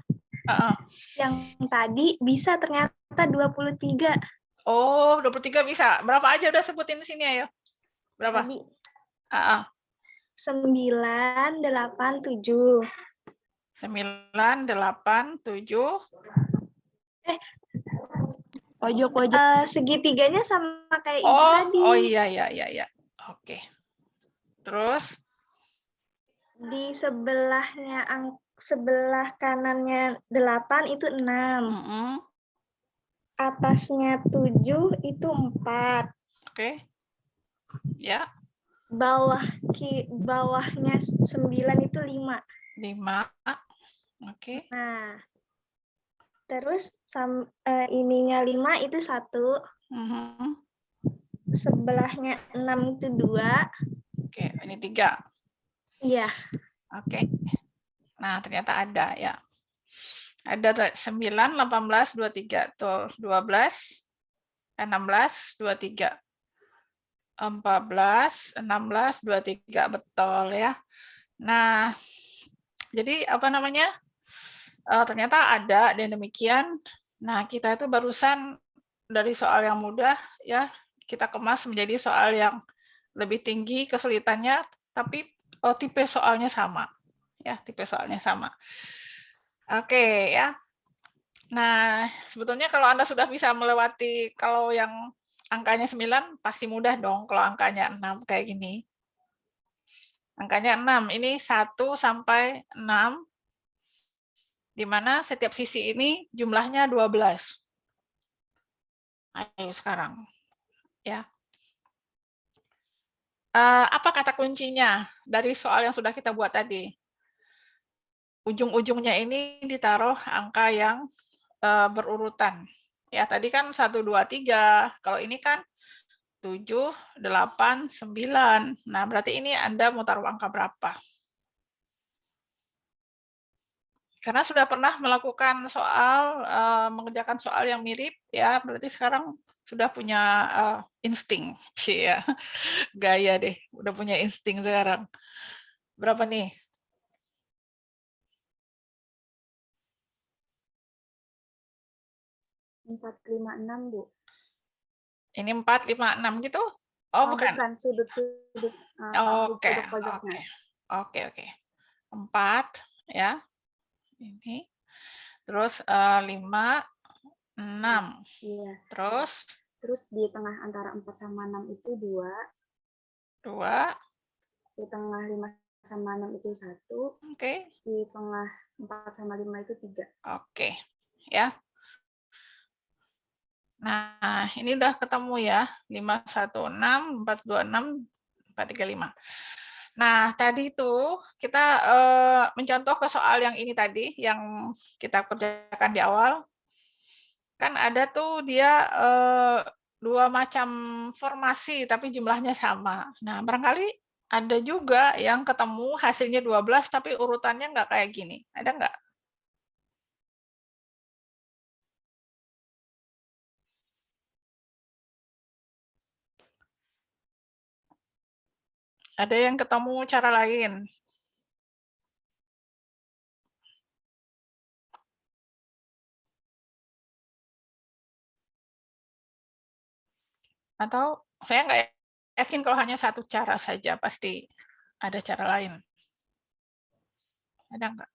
Speaker 4: Yang tadi bisa ternyata 23.
Speaker 1: Oh, 23 bisa. Berapa aja udah sebutin di sini ayo. Berapa?
Speaker 4: Tadi 9, 8, 7.
Speaker 1: 9, 8, 7.
Speaker 2: Pojok-pojok.
Speaker 4: Segitiganya sama kayak Ibu tadi.
Speaker 1: Oh iya. Oke. Terus?
Speaker 4: Di sebelahnya sebelah kanannya 8 itu 6. Atasnya 7 itu 4.
Speaker 1: Oke. Ya.
Speaker 4: bawahnya 9 itu 5.
Speaker 1: 5. Oke.
Speaker 4: Nah, terus ininya 5 itu 1.
Speaker 1: Mhm.
Speaker 4: Sebelahnya 6 itu 2.
Speaker 1: Oke, ini 3.
Speaker 4: Iya.
Speaker 1: Oke. Nah, ternyata ada ya. Ada 9, 18, 23. Tuh, 12, 16, 23. 14, 16, 23. Betul ya. Nah, jadi apa namanya? Ternyata ada dan demikian. Nah, kita itu barusan dari soal yang mudah ya, kita kemas menjadi soal yang lebih tinggi kesulitannya, tapi tipe soalnya sama. Ya, tipe soalnya sama. Oke ya. Nah, sebetulnya kalau Anda sudah bisa melewati kalau yang angkanya 9 pasti mudah dong kalau angkanya 6 kayak gini. Angkanya 6, ini 1 sampai 6 di mana setiap sisi ini jumlahnya 12. Ayo sekarang ya. Apa kata kuncinya dari soal yang sudah kita buat tadi? Ujung-ujungnya ini ditaruh angka yang berurutan. Ya, tadi kan 1, 2, 3. Kalau ini kan 7, 8, 9. Nah, berarti ini Anda mau taruh angka berapa? Karena sudah pernah melakukan soal, mengerjakan soal yang mirip, ya, berarti sekarang sudah punya insting. Ya, gaya deh, udah punya insting sekarang. Berapa nih?
Speaker 4: 456, Bu.
Speaker 1: Ini 4, 5, 6 gitu? Oh, bukan.
Speaker 4: Bukan, sudut-sudut
Speaker 1: Oke,
Speaker 4: pojok-pojoknya.
Speaker 1: oke. 4 ya. Ini. Terus 5, 6.
Speaker 4: Iya.
Speaker 1: Terus
Speaker 4: di tengah antara 4 sama 6 itu 2.
Speaker 1: 2.
Speaker 4: Di tengah 5 sama 6 itu 1.
Speaker 1: Oke.
Speaker 4: Di tengah 4 sama 5 itu 3.
Speaker 1: Oke. Ya. Nah, ini udah ketemu ya. 516, 426, 435. Nah, tadi itu kita mencontoh ke soal yang ini tadi, yang kita kerjakan di awal. Kan ada tuh dia 2 macam formasi, tapi jumlahnya sama. Nah, barangkali ada juga yang ketemu hasilnya 12, tapi urutannya nggak kayak gini. Ada nggak? Ada yang ketemu cara lain? Atau saya nggak yakin kalau hanya satu cara saja, pasti ada cara lain. Ada nggak?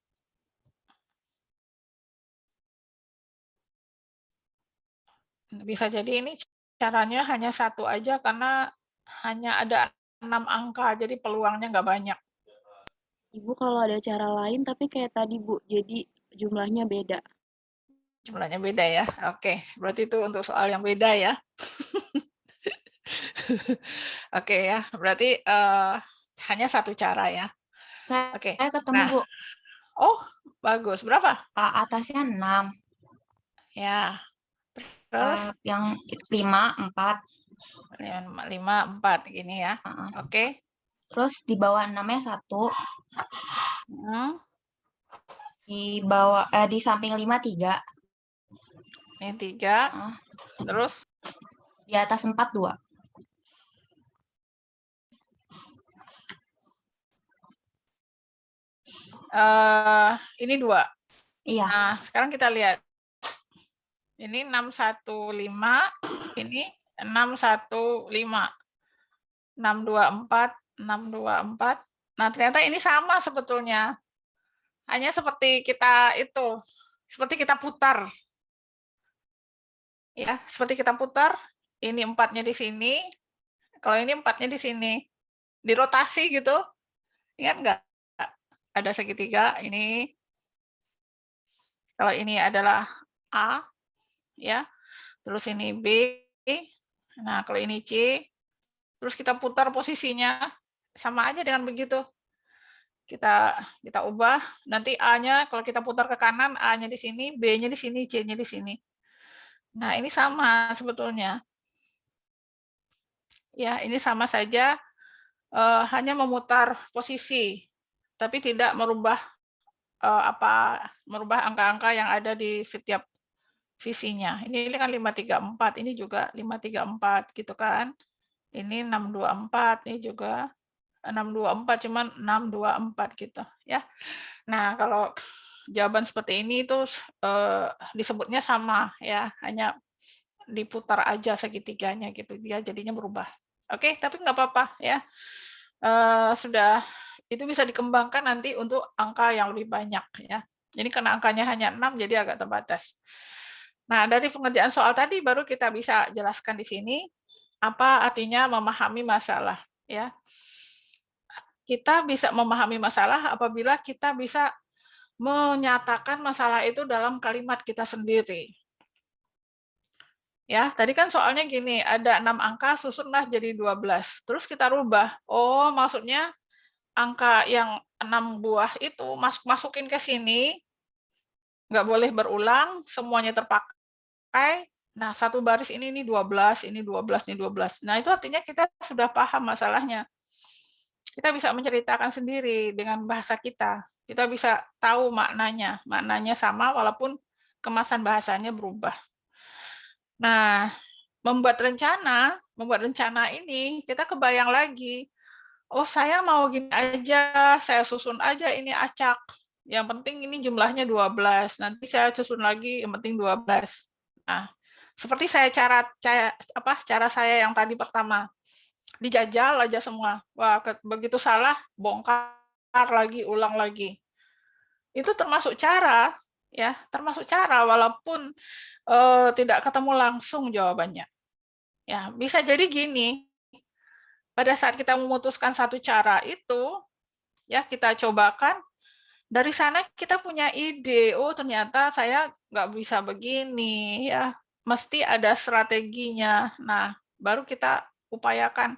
Speaker 1: Bisa jadi ini caranya hanya satu aja karena hanya ada 6 angka, jadi peluangnya nggak banyak.
Speaker 2: Ibu kalau ada cara lain tapi kayak tadi Bu, jadi jumlahnya beda.
Speaker 1: Jumlahnya beda ya. Oke, berarti itu untuk soal yang beda ya. Oke ya, berarti hanya satu cara ya. Oke.
Speaker 6: Saya ketemu,
Speaker 1: Nah,
Speaker 6: Bu.
Speaker 1: oh bagus. Berapa?
Speaker 6: Atasnya 6.
Speaker 1: Ya. Terus
Speaker 6: Yang 5, 4.
Speaker 1: 5, 4 gini ya. Oke.
Speaker 6: Terus di bawah 6-nya 1. Di bawah di samping 5 3.
Speaker 1: Ini 3. Terus
Speaker 6: Di atas 4 2.
Speaker 1: Ini 2.
Speaker 6: Iya.
Speaker 1: Nah, sekarang kita lihat. Ini 615, ini 615. 624, 624. Nah, ternyata ini sama sebetulnya. Hanya seperti kita putar. Ya, seperti kita putar, ini 4-nya di sini, kalau ini 4-nya di sini. Dirotasi gitu. Ingat nggak? Ada segitiga ini. Kalau ini adalah A, ya. Terus ini B. Nah, kalau ini C. Terus kita putar posisinya. sama aja dengan begitu. Kita ubah, nanti A-nya kalau kita putar ke kanan, A-nya di sini, B-nya di sini, C-nya di sini. Nah, ini sama sebetulnya. Ya, ini sama saja, hanya memutar posisi, tapi tidak merubah merubah angka-angka yang ada di setiap sisinya. Ini kan 534, ini juga 534 gitu kan. Ini 624, ini juga 624, cuman 624 gitu ya. Nah, kalau jawaban seperti ini itu disebutnya sama ya, hanya diputar aja segitiganya gitu, dia jadinya berubah. Oke, tapi nggak apa-apa ya. Sudah itu bisa dikembangkan nanti untuk angka yang lebih banyak ya. Jadi karena angkanya hanya 6 jadi agak terbatas. Nah, dari pengerjaan soal tadi baru kita bisa jelaskan di sini apa artinya memahami masalah ya. Kita bisa memahami masalah apabila kita bisa menyatakan masalah itu dalam kalimat kita sendiri. Ya, tadi kan soalnya gini, ada 6 angka susunlah jadi 12. Terus kita rubah. Oh, maksudnya angka yang 6 buah itu masukin ke sini, nggak boleh berulang, semuanya terpakai. Nah, satu baris ini 12, ini 12, ini 12. Nah, itu artinya kita sudah paham masalahnya. Kita bisa menceritakan sendiri dengan bahasa kita. Kita bisa tahu maknanya. Maknanya sama walaupun kemasan bahasanya berubah. Nah, membuat rencana ini kita kebayang lagi. Oh, saya mau gini aja, saya susun aja ini acak. Yang penting ini jumlahnya 12. Nanti saya susun lagi yang penting 12. Nah, seperti cara saya yang tadi pertama. Dijajal aja semua. Wah, begitu salah bongkar lagi, ulang lagi. Itu termasuk cara ya, termasuk cara walaupun tidak ketemu langsung jawabannya. Ya, bisa jadi gini. Pada saat kita memutuskan satu cara itu, ya kita cobakan, dari sana kita punya ide, oh ternyata saya nggak bisa begini, ya mesti ada strateginya. Nah, baru kita upayakan,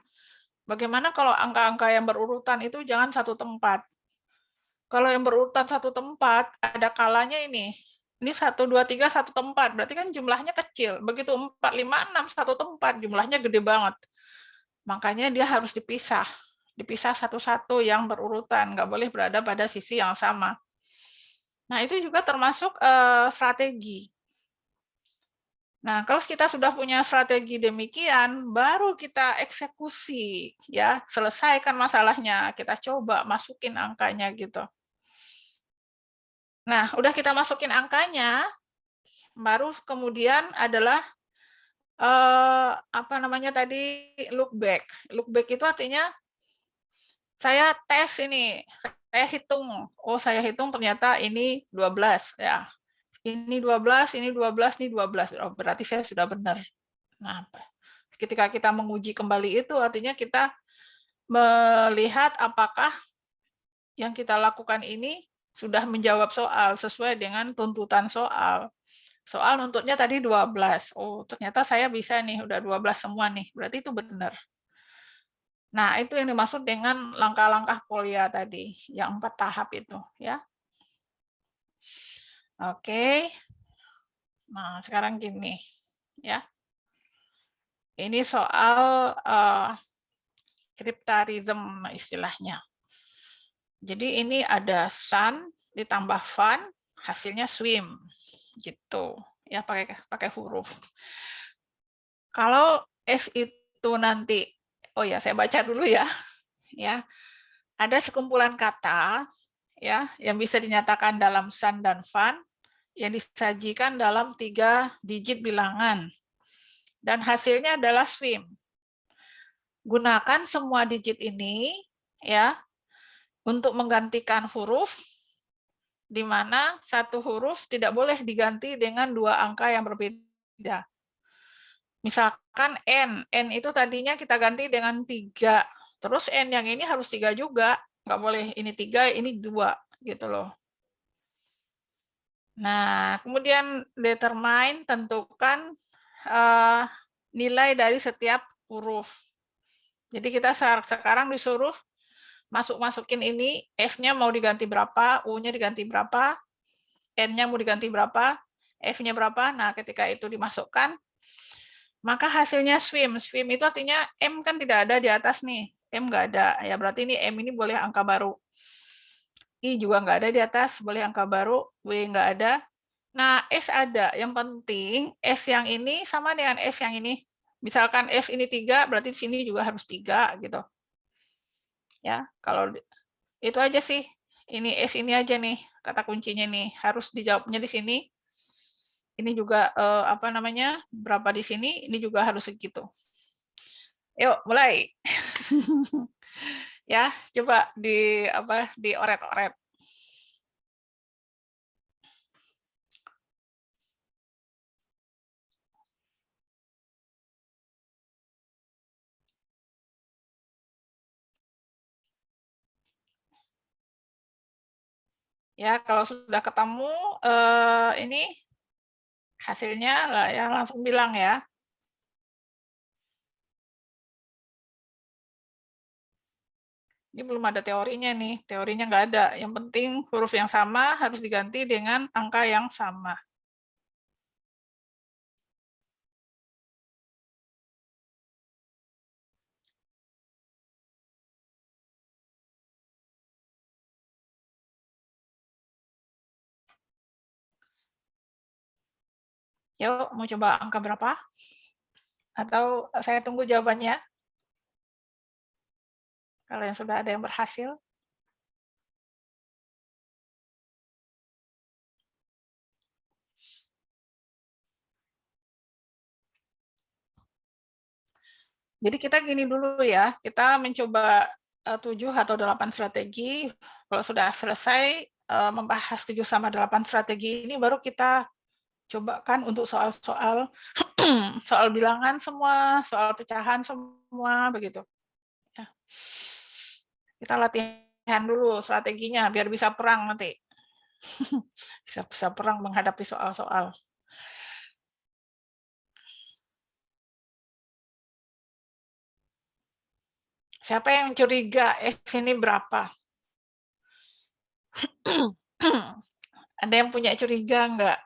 Speaker 1: bagaimana kalau angka-angka yang berurutan itu jangan satu tempat. Kalau yang berurutan satu tempat, ada kalanya ini 1, 2, 3 satu tempat, berarti kan jumlahnya kecil. Begitu 4, 5, 6 satu tempat, jumlahnya gede banget. Makanya dia harus dipisah satu-satu yang berurutan, nggak boleh berada pada sisi yang sama. Nah, itu juga termasuk strategi. Nah, kalau kita sudah punya strategi demikian, baru kita eksekusi, ya, selesaikan masalahnya, kita coba masukin angkanya gitu. Nah, udah kita masukin angkanya, baru kemudian adalah apa namanya tadi, look back. Look back itu artinya saya tes ini, saya hitung. Oh, saya hitung ternyata ini 12 ya. Ini 12, ini 12, ini 12. Oh, berarti saya sudah benar. Nah, ketika kita menguji kembali itu artinya kita melihat apakah yang kita lakukan ini sudah menjawab soal sesuai dengan tuntutan soal. Soal nuntutnya tadi 12. Oh, ternyata saya bisa nih, udah 12 semua nih. Berarti itu benar. Nah, itu yang dimaksud dengan langkah-langkah Polya tadi, yang 4 tahap itu, ya. Oke. Nah, sekarang gini, ya. Ini soal cryptarism istilahnya. Jadi ini ada sun ditambah fun, hasilnya swim, gitu. Ya, pakai huruf. Kalau S itu nanti, oh ya, saya baca dulu ya. Ya, ada sekumpulan kata ya yang bisa dinyatakan dalam sun dan fun yang disajikan dalam 3 digit bilangan dan hasilnya adalah swim. Gunakan semua digit ini ya untuk menggantikan huruf di mana satu huruf tidak boleh diganti dengan 2 angka yang berbeda. Misalkan N itu tadinya kita ganti dengan 3. Terus N yang ini harus 3 juga. Nggak boleh ini 3, ini 2. Gitu loh. Nah, kemudian determine, tentukan nilai dari setiap huruf. Jadi kita sekarang disuruh masukin ini, S-nya mau diganti berapa, U-nya diganti berapa, N-nya mau diganti berapa, F-nya berapa. Nah, ketika itu dimasukkan, maka hasilnya swim. Swim itu artinya M kan tidak ada di atas nih. M nggak ada. Ya berarti ini M ini boleh angka baru. I juga nggak ada di atas, boleh angka baru. W nggak ada. Nah, S ada. Yang penting S yang ini sama dengan S yang ini. Misalkan S ini 3, berarti di sini juga harus 3 gitu. Ya, kalau itu aja sih. Ini S ini aja nih, kata kuncinya nih. Harus dijawabnya di sini. Ini juga apa namanya? Berapa di sini, ini juga harus segitu. Yuk, mulai. Ya, coba dioret-oret. Ya, kalau sudah ketemu ini hasilnya lah ya, langsung bilang ya. Ini belum ada teorinya nih, teorinya nggak ada. Yang penting huruf yang sama harus diganti dengan angka yang sama. Yuk, mau coba angka berapa? Atau saya tunggu jawabannya? Kalau yang sudah ada yang berhasil. Jadi kita gini dulu ya, kita mencoba 7 atau 8 strategi. Kalau sudah selesai membahas 7 sama 8 strategi ini, baru kita cobakan untuk soal-soal soal bilangan semua, soal pecahan semua, begitu. Ya. Kita latihan dulu strateginya, biar bisa perang nanti. bisa perang menghadapi soal-soal. Siapa yang curiga ini berapa? Ada yang punya curiga enggak?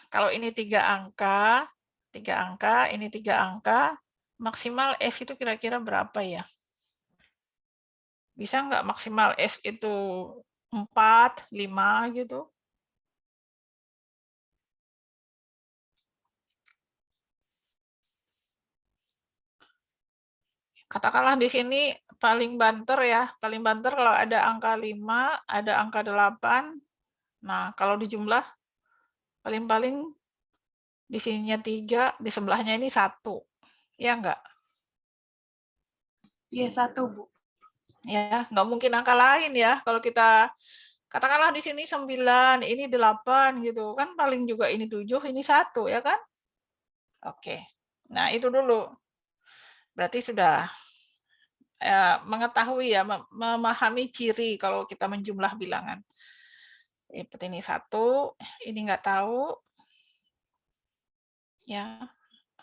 Speaker 1: Kalau ini 3 angka, ini 3 angka, maksimal S itu kira-kira berapa ya? Bisa enggak maksimal S itu 4, 5 gitu? Katakanlah di sini paling banter ya, paling banter kalau ada angka 5, ada angka 8. Nah, kalau dijumlah paling-paling di sininya 3, di sebelahnya ini 1. Ya enggak?
Speaker 2: Iya, 1, Bu.
Speaker 1: Ya, enggak mungkin angka lain ya. Kalau kita katakanlah di sini 9, ini 8 gitu. Kan paling juga ini 7, ini 1 ya kan? Oke. Nah, itu dulu. Berarti sudah mengetahui ya, memahami ciri kalau kita menjumlah bilangan. Seperti ini 1, ini enggak tahu. Ya,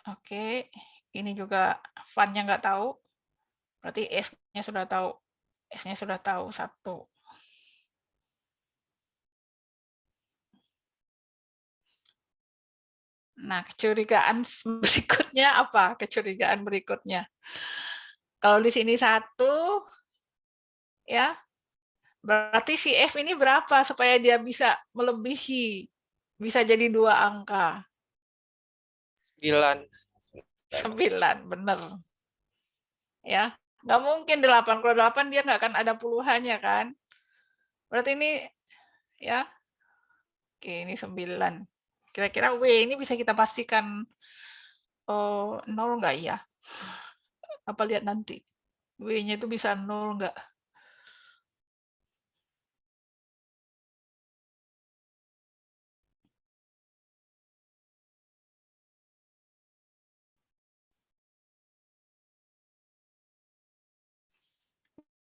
Speaker 1: oke. Ini juga fun-nya enggak tahu. Berarti S-nya sudah tahu. S-nya sudah tahu 1. Nah, kecurigaan berikutnya apa? Kecurigaan berikutnya. Kalau di sini 1, ya, berarti si F ini berapa supaya dia bisa melebihi, bisa jadi 2 angka?
Speaker 3: 9.
Speaker 1: 9, benar. Ya, nggak mungkin 8. Kalau 8 dia nggak akan ada puluhannya kan? Berarti ini, ya, oke, ini 9. Kira-kira W ini bisa kita pastikan 0 nggak ya? Apa lihat nanti? W-nya itu bisa 0 nggak?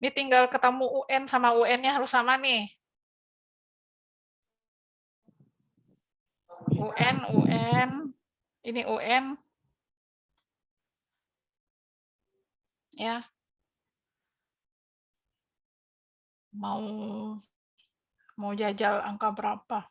Speaker 1: Ini tinggal ketemu UN sama UN-nya harus sama nih. UN, ini UN. Ya. mau jajal angka berapa?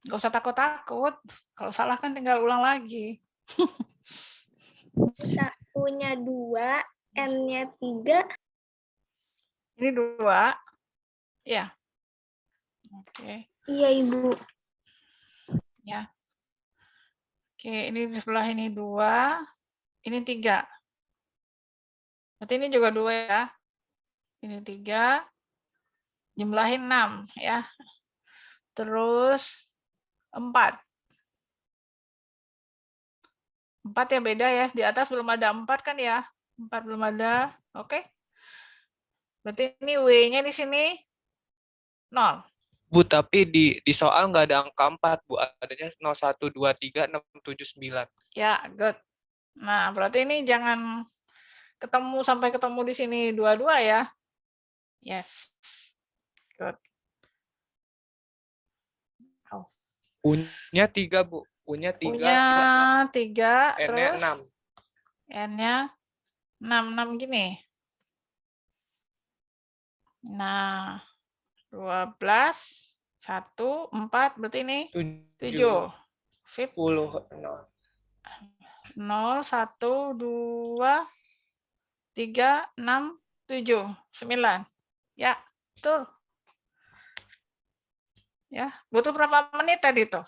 Speaker 1: Nggak usah takut-takut. Kalau salah kan tinggal ulang lagi.
Speaker 4: Punya 2, N-nya 3.
Speaker 1: Ini 2. Ya. Oke.
Speaker 4: Iya, Ibu.
Speaker 1: Ya. Oke, ini di sebelah ini 2. Ini 3. Berarti ini juga 2 ya. Ini 3. Jumlahin 6 ya. Terus 4. 4 ya beda ya. Di atas belum ada 4 kan ya. 4 belum ada. Oke. Berarti ini W-nya di sini 0.
Speaker 3: Bu, tapi di soal nggak ada angka 4, Bu. Adanya 0, 1, 2, 3, 6, 7, 9.
Speaker 1: Ya, good. Nah, berarti ini jangan sampai ketemu di sini 22 ya. Yes. Good. Oh.
Speaker 3: U-nya 3, Bu. U-nya 3.
Speaker 1: Punya 3,
Speaker 3: N-nya
Speaker 1: terus
Speaker 3: 6.
Speaker 1: N-nya 6 gini. Nah, 12, 1, 4, berarti ini 7. Sip.
Speaker 3: 10, 0.
Speaker 1: 0, 1, 2, 3, 6, 7, 9. Ya, betul. Ya, butuh berapa menit tadi tuh?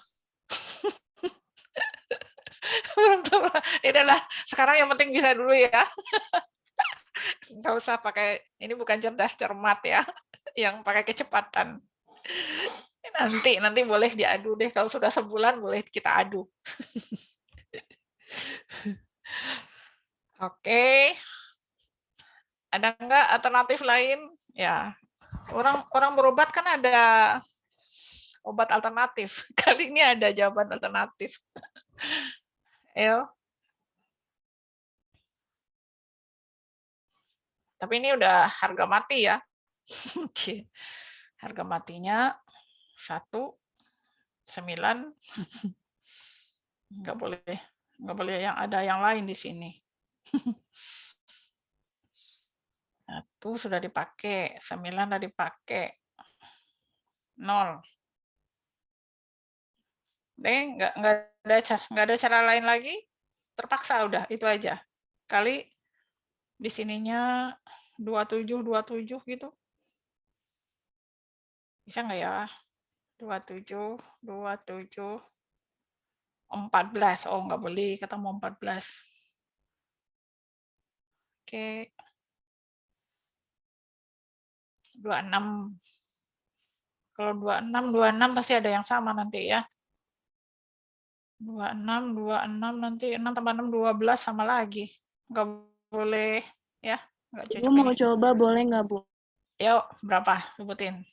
Speaker 1: Inilah, sekarang yang penting bisa dulu ya. Nggak usah pakai, ini bukan cerdas cermat ya, yang pakai kecepatan. Nanti boleh diadu deh, kalau sudah sebulan boleh kita adu. Oke. Ada nggak alternatif lain? Ya, orang berobat kan ada obat alternatif. Kali ini ada jawaban alternatif. Ayo. Tapi ini udah harga mati ya. Harga matinya 1, 9. Nggak boleh yang ada yang lain di sini. 1 sudah dipakai, 9 sudah dipakai, 0. Nggak ada cara lain lagi, terpaksa udah itu aja. Kali di sininya 27 gitu. Bisa nggak ya? 27, 14. Oh, nggak boleh ketemu 14. Oke. 26. Kalau 26 pasti ada yang sama nanti ya. 26 nanti 6 tambah 6 12 sama lagi. Nggak boleh ya, nggak
Speaker 2: Ibu
Speaker 1: cocok
Speaker 2: mau
Speaker 1: ini.
Speaker 2: coba boleh nggak, Bu?
Speaker 1: Yuk, berapa? Sebutin.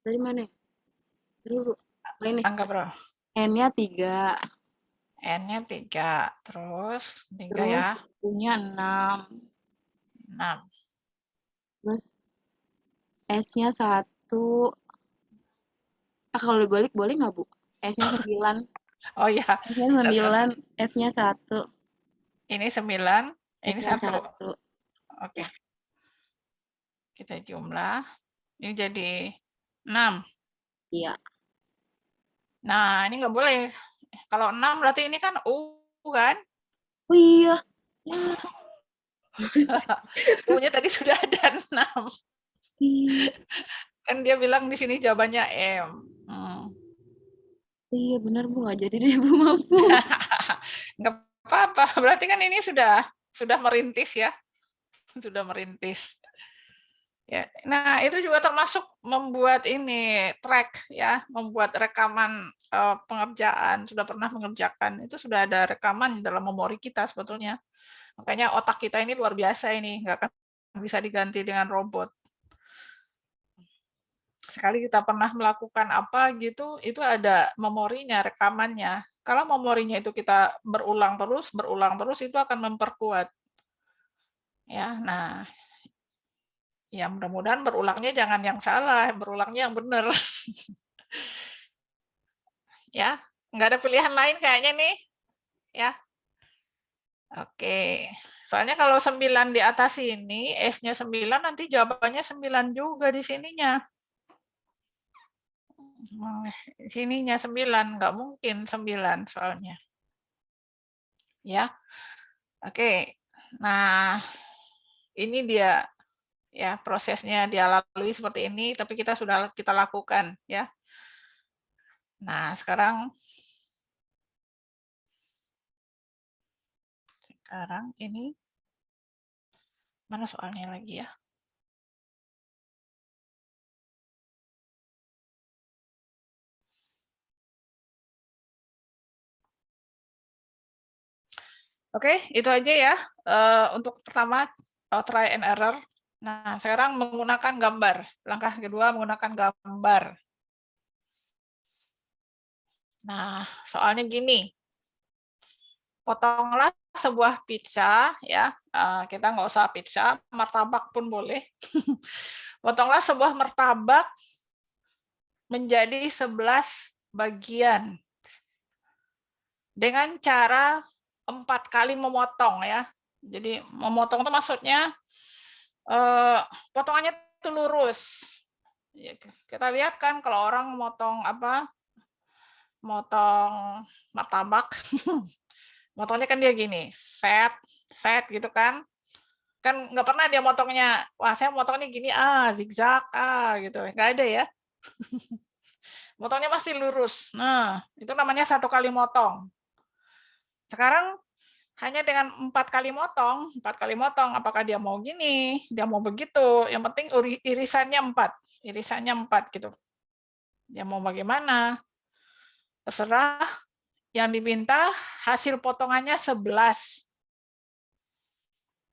Speaker 2: Dari mana? Dari Bu. Oh, ini.
Speaker 1: Angka berapa?
Speaker 2: N-nya 3.
Speaker 1: N-nya 3. Terus 3
Speaker 2: Terus
Speaker 1: ya.
Speaker 2: punya 6.
Speaker 1: 6.
Speaker 2: Terus S-nya 1. Kalau dibalik boleh nggak, Bu? S-nya 9.
Speaker 1: Oh iya.
Speaker 2: S-nya 9, F-nya 1.
Speaker 1: Ini 9, ini
Speaker 2: F-nya
Speaker 1: 1.
Speaker 2: 1.
Speaker 1: Oke. Kita jumlah. Ini jadi 6.
Speaker 2: Iya.
Speaker 1: Nah, ini nggak boleh. Kalau 6 berarti ini kan U kan?
Speaker 2: Oh iya. Ya.
Speaker 1: U-nya tadi sudah ada 6. Kan dia bilang di sini jawabannya M.
Speaker 2: Iya benar Bu, nggak jadi deh Bu, maaf Bu.
Speaker 1: Nggak apa-apa, berarti kan ini sudah merintis ya. Sudah merintis. Ya. Nah, itu juga termasuk membuat ini track ya, membuat rekaman pengerjaan, sudah pernah mengerjakan, itu sudah ada rekaman dalam memori kita sebetulnya. Makanya otak kita ini luar biasa ini, nggak akan bisa diganti dengan robot. Sekali kita pernah melakukan apa gitu, itu ada memorinya, rekamannya. Kalau memorinya itu kita berulang terus itu akan memperkuat. Ya, nah, ya mudah-mudahan berulangnya jangan yang salah, berulangnya yang benar. Ya, nggak ada pilihan lain kayaknya nih. Ya, oke. Soalnya kalau 9 di atas ini, S-nya 9, nanti jawabannya 9 juga di sininya. Sininya 9, nggak mungkin 9 soalnya. Ya, oke. Nah, ini dia ya prosesnya dia lalui seperti ini, tapi kita lakukan ya. Nah, sekarang ini mana soalnya lagi ya? Oke, itu aja ya. Untuk pertama, try and error. Nah, sekarang menggunakan gambar. Langkah kedua menggunakan gambar. Nah, soalnya gini. Potonglah sebuah pizza, ya. Kita nggak usah pizza, martabak pun boleh. Potonglah sebuah martabak menjadi 11 bagian. Dengan cara 4 kali memotong ya. Jadi memotong itu maksudnya potongannya itu lurus. Kita lihat kan kalau orang motong motong martabak, motongnya kan dia gini, set gitu kan. Kan nggak pernah dia motongnya, wah saya motongnya gini, zigzag, gitu. Nggak ada ya. Motongnya pasti lurus. Nah, itu namanya 1 kali motong. Sekarang hanya dengan 4 kali motong, apakah dia mau gini, dia mau begitu, yang penting irisannya 4 gitu. Dia mau bagaimana, terserah, yang diminta hasil potongannya 11.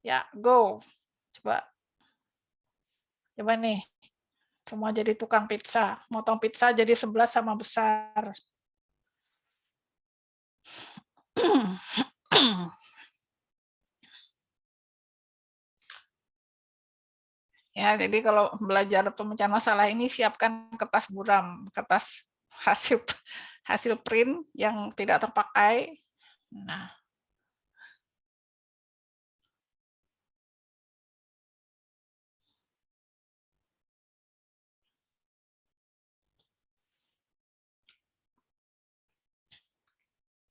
Speaker 1: Ya, go. Coba nih, semua jadi tukang pizza, motong pizza jadi 11 sama besar. Ya, jadi kalau belajar pemecahan masalah ini siapkan kertas buram, kertas hasil print yang tidak terpakai. Nah,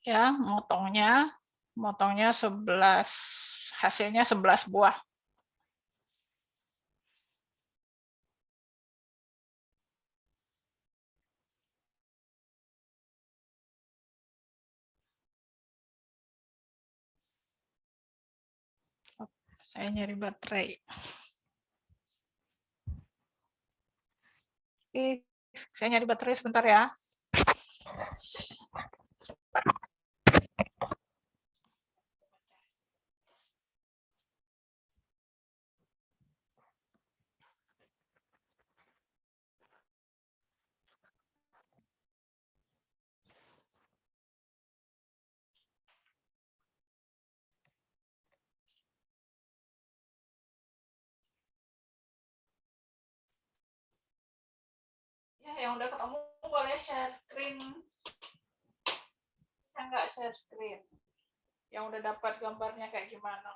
Speaker 1: ya motongnya 11, hasilnya 11 buah. Saya nyari baterai. Oke, saya nyari baterai sebentar ya. Ya, yang udah ketemu boleh share screen. Bisa nggak share screen? Yang udah dapat gambarnya kayak gimana?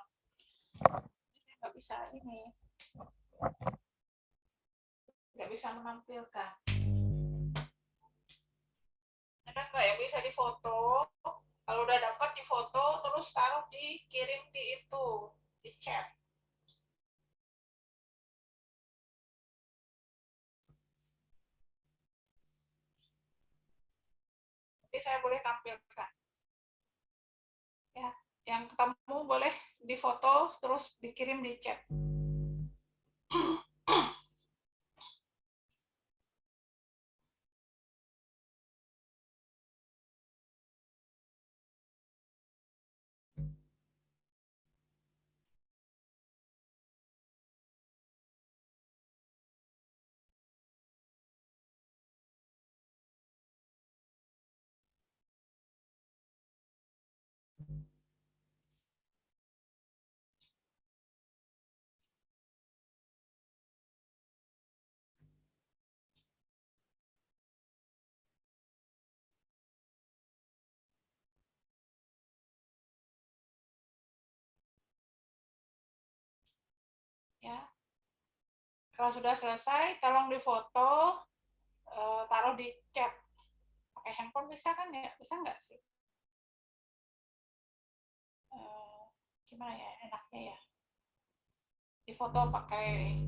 Speaker 1: Nggak bisa ini. Nggak bisa menampilkan. Ada nggak yang bisa difoto? Kalau udah dapat difoto, terus taruh dikirim di itu, di chat. Nanti saya boleh tampilkan. Ya, yang ketemu boleh difoto, terus dikirim di chat. Kalau sudah selesai, tolong difoto, taruh di chat. Pakai handphone bisa kan ya? Bisa nggak sih? Gimana ya enaknya ya? Difoto pakai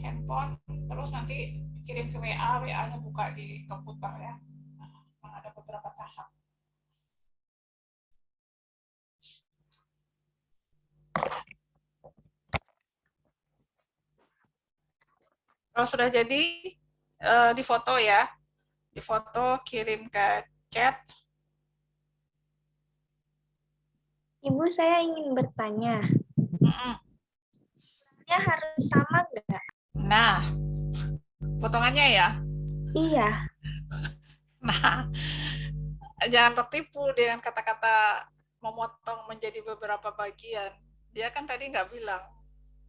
Speaker 1: handphone, terus nanti kirim ke WA, WA-nya buka di komputer ya. Nah, ada beberapa tahap. Kalau sudah jadi, difoto ya. Difoto, kirim ke chat.
Speaker 4: Ibu, saya ingin bertanya. Ya harus sama nggak?
Speaker 1: Nah, potongannya ya.
Speaker 4: Iya.
Speaker 1: Nah, jangan tertipu dengan kata-kata memotong menjadi beberapa bagian. Dia kan tadi nggak bilang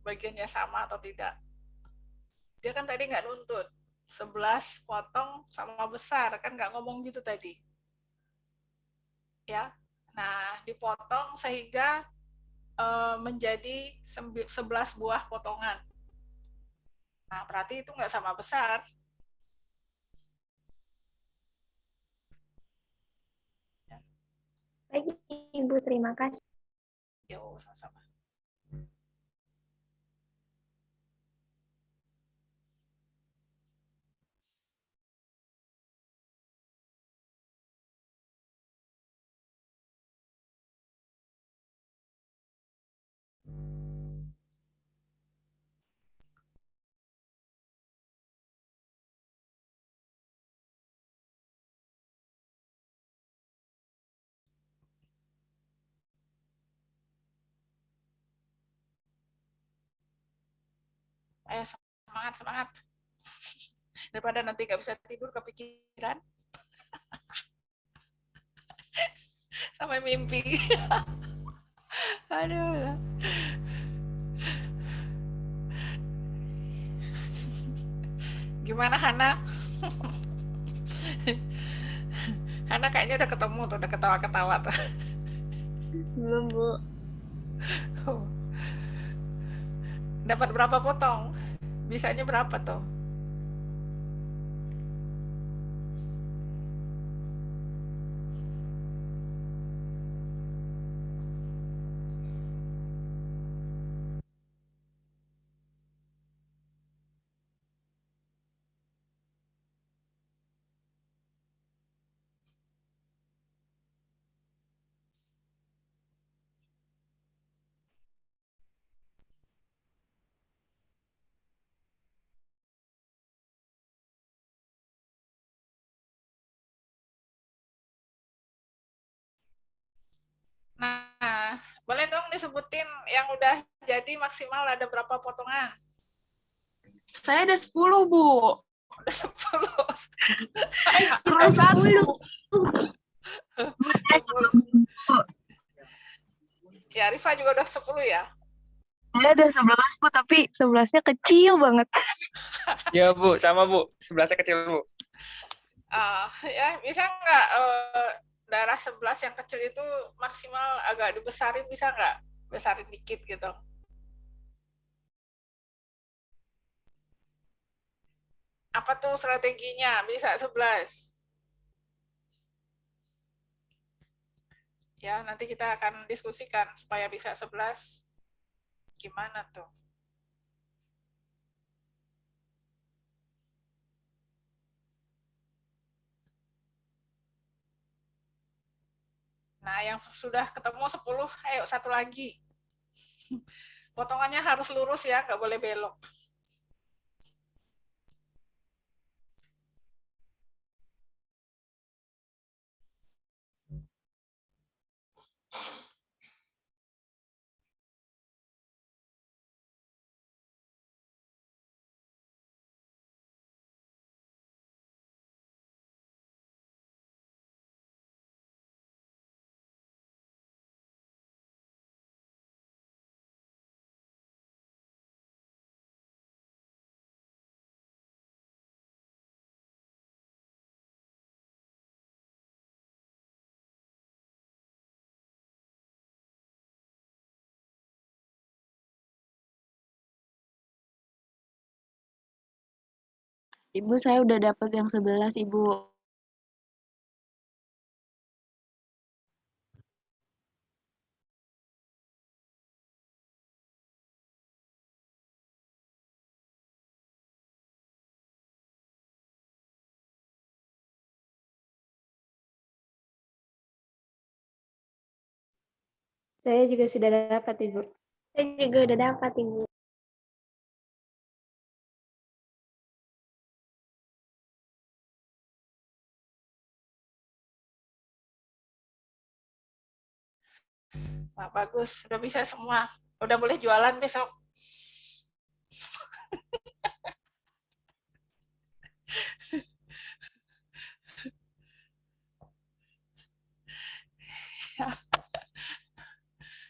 Speaker 1: bagiannya sama atau tidak. Dia kan tadi nggak nuntut 11 potong sama besar, kan nggak ngomong gitu tadi. Ya, nah dipotong sehingga menjadi 11 buah potongan. Nah, berarti itu nggak sama besar.
Speaker 4: Baik, Ibu, terima kasih.
Speaker 1: Yo, sama-sama. Ayo semangat, semangat. Daripada nanti nggak bisa tidur kepikiran. Sampai mimpi. Aduh. Gimana Hana? Hana kayaknya udah ketemu tuh, udah ketawa-ketawa tuh.
Speaker 2: Belum, Bu.
Speaker 1: Dapat berapa potong? Bisanya berapa tuh? Nah, boleh dong disebutin yang udah jadi maksimal ada berapa potongan?
Speaker 2: Saya ada 10, Bu.
Speaker 1: Udah 10.
Speaker 2: Kurang 10.
Speaker 1: Ya, Rifa juga udah 10 ya?
Speaker 2: Saya ada 11, Bu, tapi 11-nya kecil banget.
Speaker 3: Ya Bu, sama Bu. 11-nya kecil Bu.
Speaker 1: Ya, bisa nggak daerah 11 yang kecil itu maksimal agak dibesarin, bisa nggak? Besarin dikit gitu. Apa tuh strateginya? Bisa 11. Ya, nanti kita akan diskusikan supaya bisa 11. Gimana tuh? Nah, yang sudah ketemu 10, ayo satu lagi. Potongannya harus lurus ya, nggak boleh belok.
Speaker 2: Ibu, saya udah dapat yang 11, Ibu.
Speaker 7: Saya juga sudah dapat, Ibu.
Speaker 4: Saya juga udah dapat, Ibu.
Speaker 1: Wah, bagus, udah bisa semua. Udah boleh jualan besok.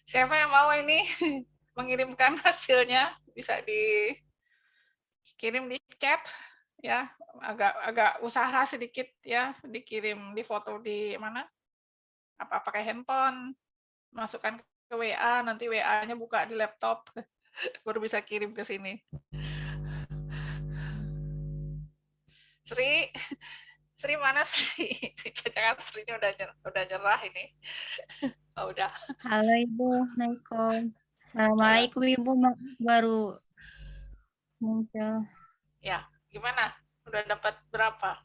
Speaker 1: Siapa yang mau ini mengirimkan hasilnya, bisa dikirim di chat ya, agak usaha sedikit ya, dikirim, difoto di mana? Apa pakai handphone, masukkan ke WA, nanti WA-nya buka di laptop, baru bisa kirim ke sini. Sri mana Sri? Jangan Sri-nya udah nyerah ini. Oh, udah.
Speaker 6: Halo Ibu, Assalamualaikum. Assalamualaikum Ibu, baru muncul.
Speaker 1: Ya, gimana? Udah dapat berapa?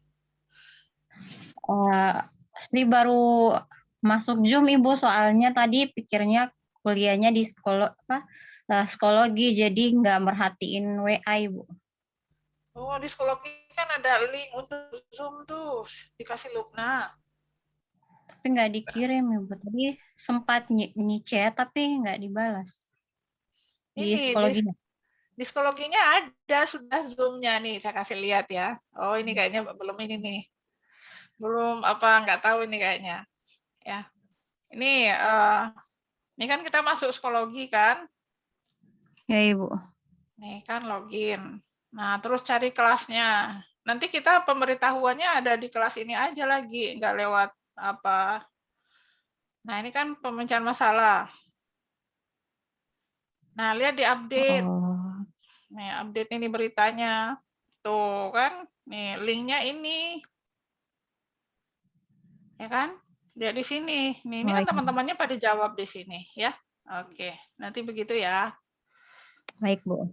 Speaker 6: Sri baru masuk Zoom Ibu, soalnya tadi pikirnya kuliahnya di psikologi, jadi nggak merhatiin WA Ibu.
Speaker 1: Oh, di psikologi kan ada link untuk Zoom tuh, dikasih Lupna.
Speaker 6: Tapi nggak dikirim Ibu. Tadi sempat chat tapi nggak dibalas. Di psikologinya.
Speaker 1: Di psikologinya ada sudah Zoom-nya nih, saya kasih lihat ya. Oh, ini kayaknya belum ini nih. Belum apa, nggak tahu ini kayaknya. Ya. Ini kan kita masuk psikologi kan?
Speaker 6: Ya Ibu.
Speaker 1: Nih kan login. Nah, terus cari kelasnya. Nanti kita pemberitahuannya ada di kelas ini aja lagi, nggak lewat apa. Nah, ini kan pemecahan masalah. Nah, lihat di update.
Speaker 6: Oh.
Speaker 1: Nih, update ini beritanya. Tuh kan, nih linknya ini. Ya kan? Lihat di sini. Nih, ini kan teman-temannya pada jawab di sini, ya. Oke, nanti begitu ya.
Speaker 6: Baik, Bu.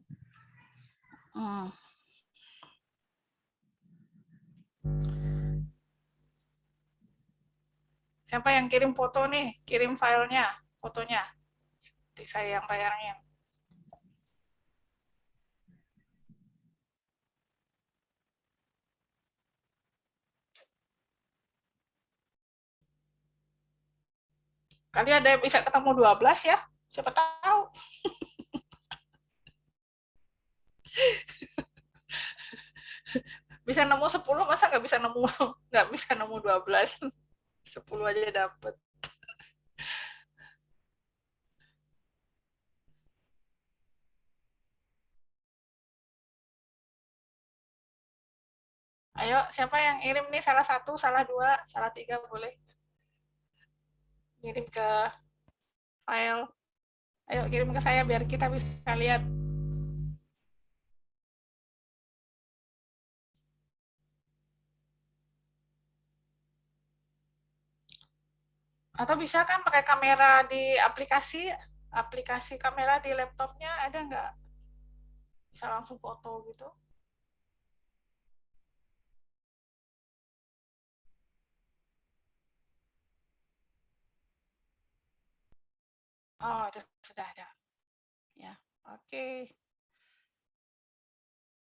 Speaker 1: Siapa yang kirim foto nih? Kirim filenya, fotonya. Nanti saya yang tayangin. Kali ada yang bisa ketemu 12 ya? Siapa tahu. Bisa nemu 10, masa nggak bisa nemu 12. 10 aja dapet. Ayo, siapa yang kirim nih? Salah 1, salah 2, salah 3 boleh. Kirim ke file. Ayo kirim ke saya biar kita bisa lihat. Atau bisa kan pakai kamera di aplikasi kamera di laptopnya ada nggak? Bisa langsung foto gitu. Oh, itu sudah ada. Ya, oke.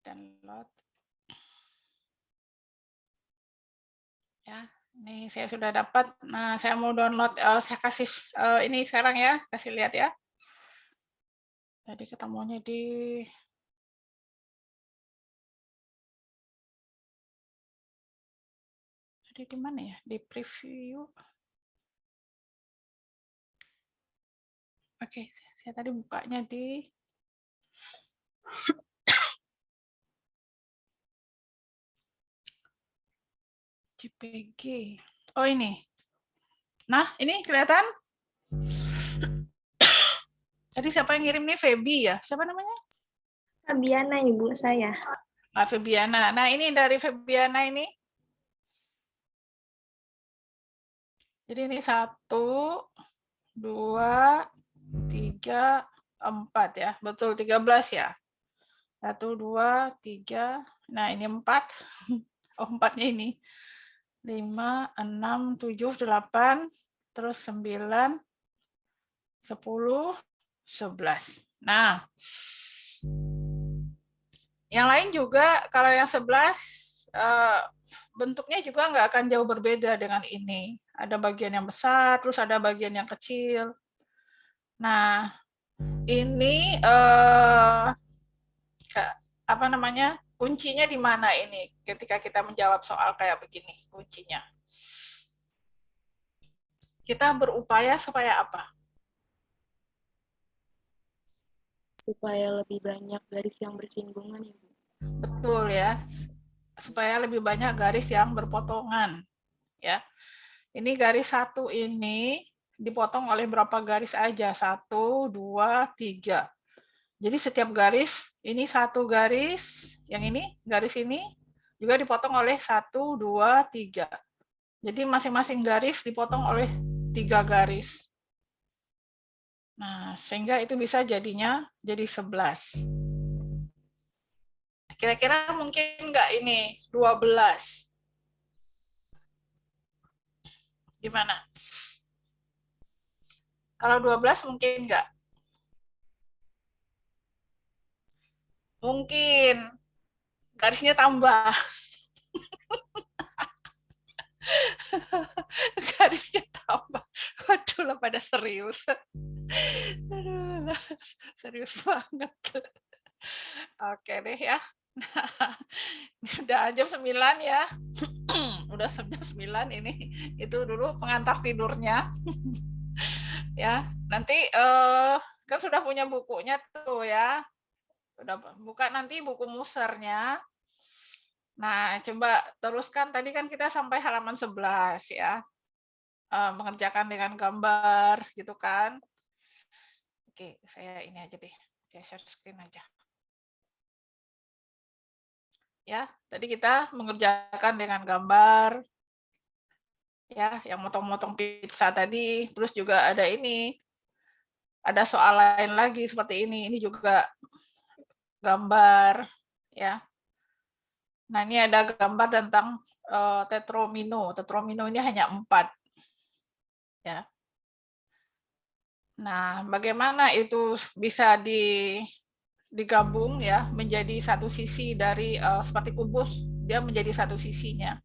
Speaker 1: Download. Ya, ini saya sudah dapat. Nah, saya mau download. Saya kasih ini sekarang ya, kasih lihat ya. Tadi ketemunya di mana ya? Di preview. Oke, saya tadi bukanya di JPG. Oh, ini. Nah, ini kelihatan? Tadi siapa yang ngirim nih? Feby ya? Siapa namanya?
Speaker 4: Fabiana, Ibu saya.
Speaker 1: Mbak Febiana. Nah, ini dari Febiana ini. Jadi ini 1, 2, 3, 4 ya. Betul 13 ya. 1, 2, 3. Nah, ini 4. Oh, 4-nya ini. 5, 6, 7, 8, terus 9, 10, 11. Nah, yang lain juga kalau yang 11 bentuknya juga nggak akan jauh berbeda dengan ini. Ada bagian yang besar, terus ada bagian yang kecil. Nah, ini apa namanya? Kuncinya di mana ini? Ketika kita menjawab soal kayak begini, kuncinya. Kita berupaya supaya apa?
Speaker 2: Supaya lebih banyak garis yang bersinggungan ya, Bu.
Speaker 1: Betul ya. Supaya lebih banyak garis yang berpotongan. Ya. Ini garis 1 ini dipotong oleh berapa garis aja? 1, 2, 3. Jadi setiap garis, ini 1 garis, yang ini, garis ini, juga dipotong oleh 1, 2, 3. Jadi masing-masing garis dipotong oleh 3 garis. Nah, sehingga itu bisa jadinya jadi 11. Kira-kira mungkin nggak ini 12? Gimana? Kalau 12 mungkin nggak? Mungkin. Garisnya tambah. Garisnya tambah. Waduh lah pada serius. Aduh, serius banget. Oke deh ya. Udah jam 9 ya. Udah jam 9 ini. Itu dulu pengantar tidurnya. Ya, nanti kan sudah punya bukunya tuh ya. Udah buka nanti buku musernya. Nah, coba teruskan. Tadi kan kita sampai halaman 11 ya. Mengerjakan dengan gambar gitu kan. Oke, saya ini aja deh. Saya share screen aja. Ya, tadi kita mengerjakan dengan gambar. Ya, yang motong-motong pizza tadi. Terus juga ada ini. Ada soal lain lagi seperti ini. Ini juga gambar ya. Nah, ini ada gambar tentang tetromino. Tetromino ini hanya 4. Ya. Nah, bagaimana itu bisa digabung ya menjadi satu sisi dari seperti kubus, dia menjadi satu sisinya.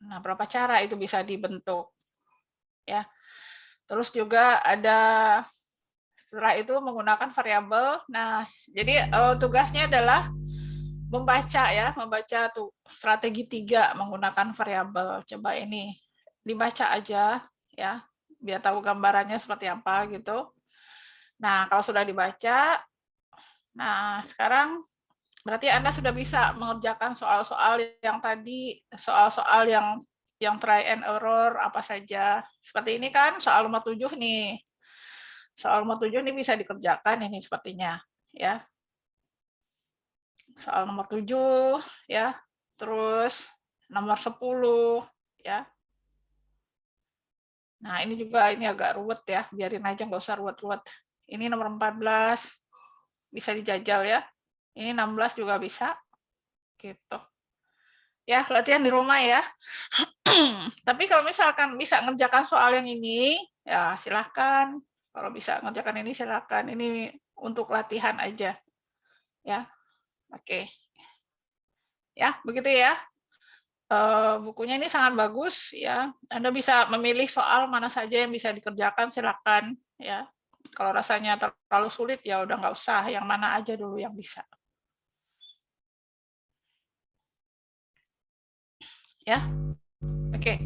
Speaker 1: Nah, berapa cara itu bisa dibentuk? Ya. Terus juga ada setelah itu menggunakan variabel. Nah, jadi tugasnya adalah membaca ya, membaca tuh strategi 3 menggunakan variabel. Coba ini dibaca aja ya, biar tahu gambarannya seperti apa gitu. Nah, kalau sudah dibaca, nah sekarang berarti Anda sudah bisa mengerjakan soal-soal yang tadi, soal-soal yang try and error apa saja. Seperti ini kan soal nomor 7 nih. Soal nomor 7 ini bisa dikerjakan ini sepertinya ya. Soal nomor 7 ya. Terus nomor 10 ya. Nah, ini juga ini agak ruwet ya, biarin aja nggak usah ruwet-ruwet. Ini nomor 14 bisa dijajal ya. Ini 16 juga bisa. Gitu. Ya, latihan di rumah ya. Tapi kalau misalkan bisa ngerjakan soal yang ini, ya silahkan. Kalau bisa ngerjakan ini silahkan. Ini untuk latihan aja. Ya, oke. Ya, begitu ya. Bukunya ini sangat bagus ya. Anda bisa memilih soal mana saja yang bisa dikerjakan, silakan ya. Kalau rasanya terlalu sulit ya udah nggak usah, yang mana aja dulu yang bisa. Ya. Oke.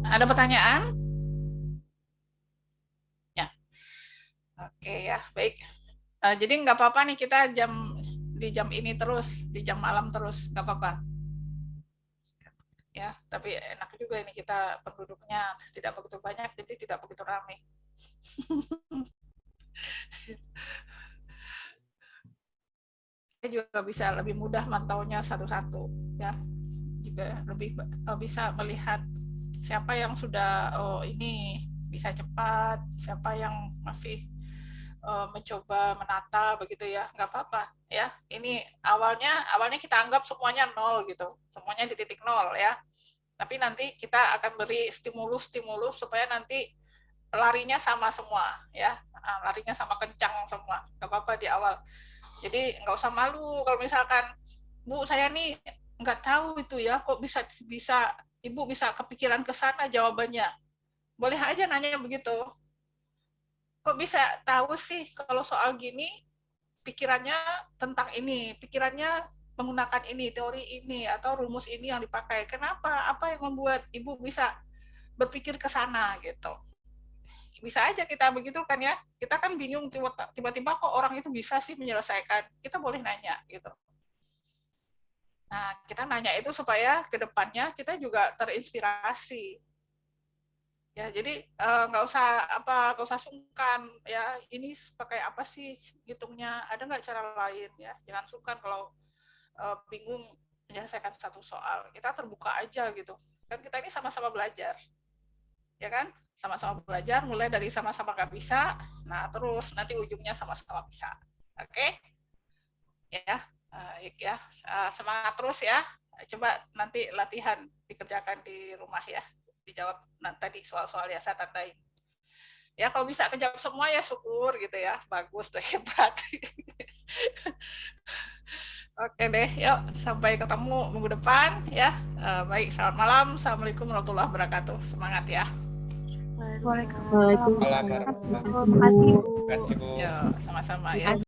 Speaker 1: Ada pertanyaan? Ya. Oke ya, baik. Jadi nggak apa-apa nih kita di jam ini terus, di jam malam terus, nggak apa-apa. Ya, tapi enak juga ini kita penduduknya tidak begitu banyak, jadi tidak begitu ramai. juga bisa lebih mudah mantaunya satu-satu ya, juga lebih bisa melihat siapa yang sudah ini bisa cepat, siapa yang masih mencoba menata begitu ya, nggak apa-apa ya. Ini awalnya kita anggap semuanya 0 gitu, semuanya di titik 0 ya. Tapi nanti kita akan beri stimulus supaya nanti larinya sama semua ya, larinya sama kencang semua, nggak apa-apa di awal. Jadi nggak usah malu kalau misalkan, Bu saya nih nggak tahu itu ya, kok bisa Ibu bisa kepikiran ke sana jawabannya. Boleh aja nanya begitu. Kok bisa tahu sih kalau soal gini, pikirannya tentang ini, pikirannya menggunakan ini, teori ini, atau rumus ini yang dipakai. Kenapa? Apa yang membuat Ibu bisa berpikir ke sana gitu. Bisa aja kita begitu kan ya, kita kan bingung tiba-tiba kok orang itu bisa sih menyelesaikan, kita boleh nanya gitu. Nah, kita nanya itu supaya ke depannya kita juga terinspirasi. Ya, jadi nggak usah sungkan ya, ini pakai apa sih hitungnya, ada nggak cara lain ya, jangan sungkan kalau bingung menyelesaikan satu soal, kita terbuka aja gitu, kan kita ini sama-sama belajar, ya kan, sama-sama belajar, mulai dari sama-sama nggak bisa, nah terus nanti ujungnya sama-sama bisa, oke? Ya, ya, semangat terus ya, coba nanti latihan dikerjakan di rumah ya, dijawab tadi soal-soal ya saya tandai. Ya kalau bisa kejawab semua ya syukur gitu ya, bagus, hebat. Oke deh, yuk sampai ketemu minggu depan ya. Baik, selamat malam, assalamualaikum warahmatullahi wabarakatuh, semangat ya.
Speaker 4: Waalaikumsalam.
Speaker 3: Terima kasih, Bu.
Speaker 1: Yuk, sama-sama ya.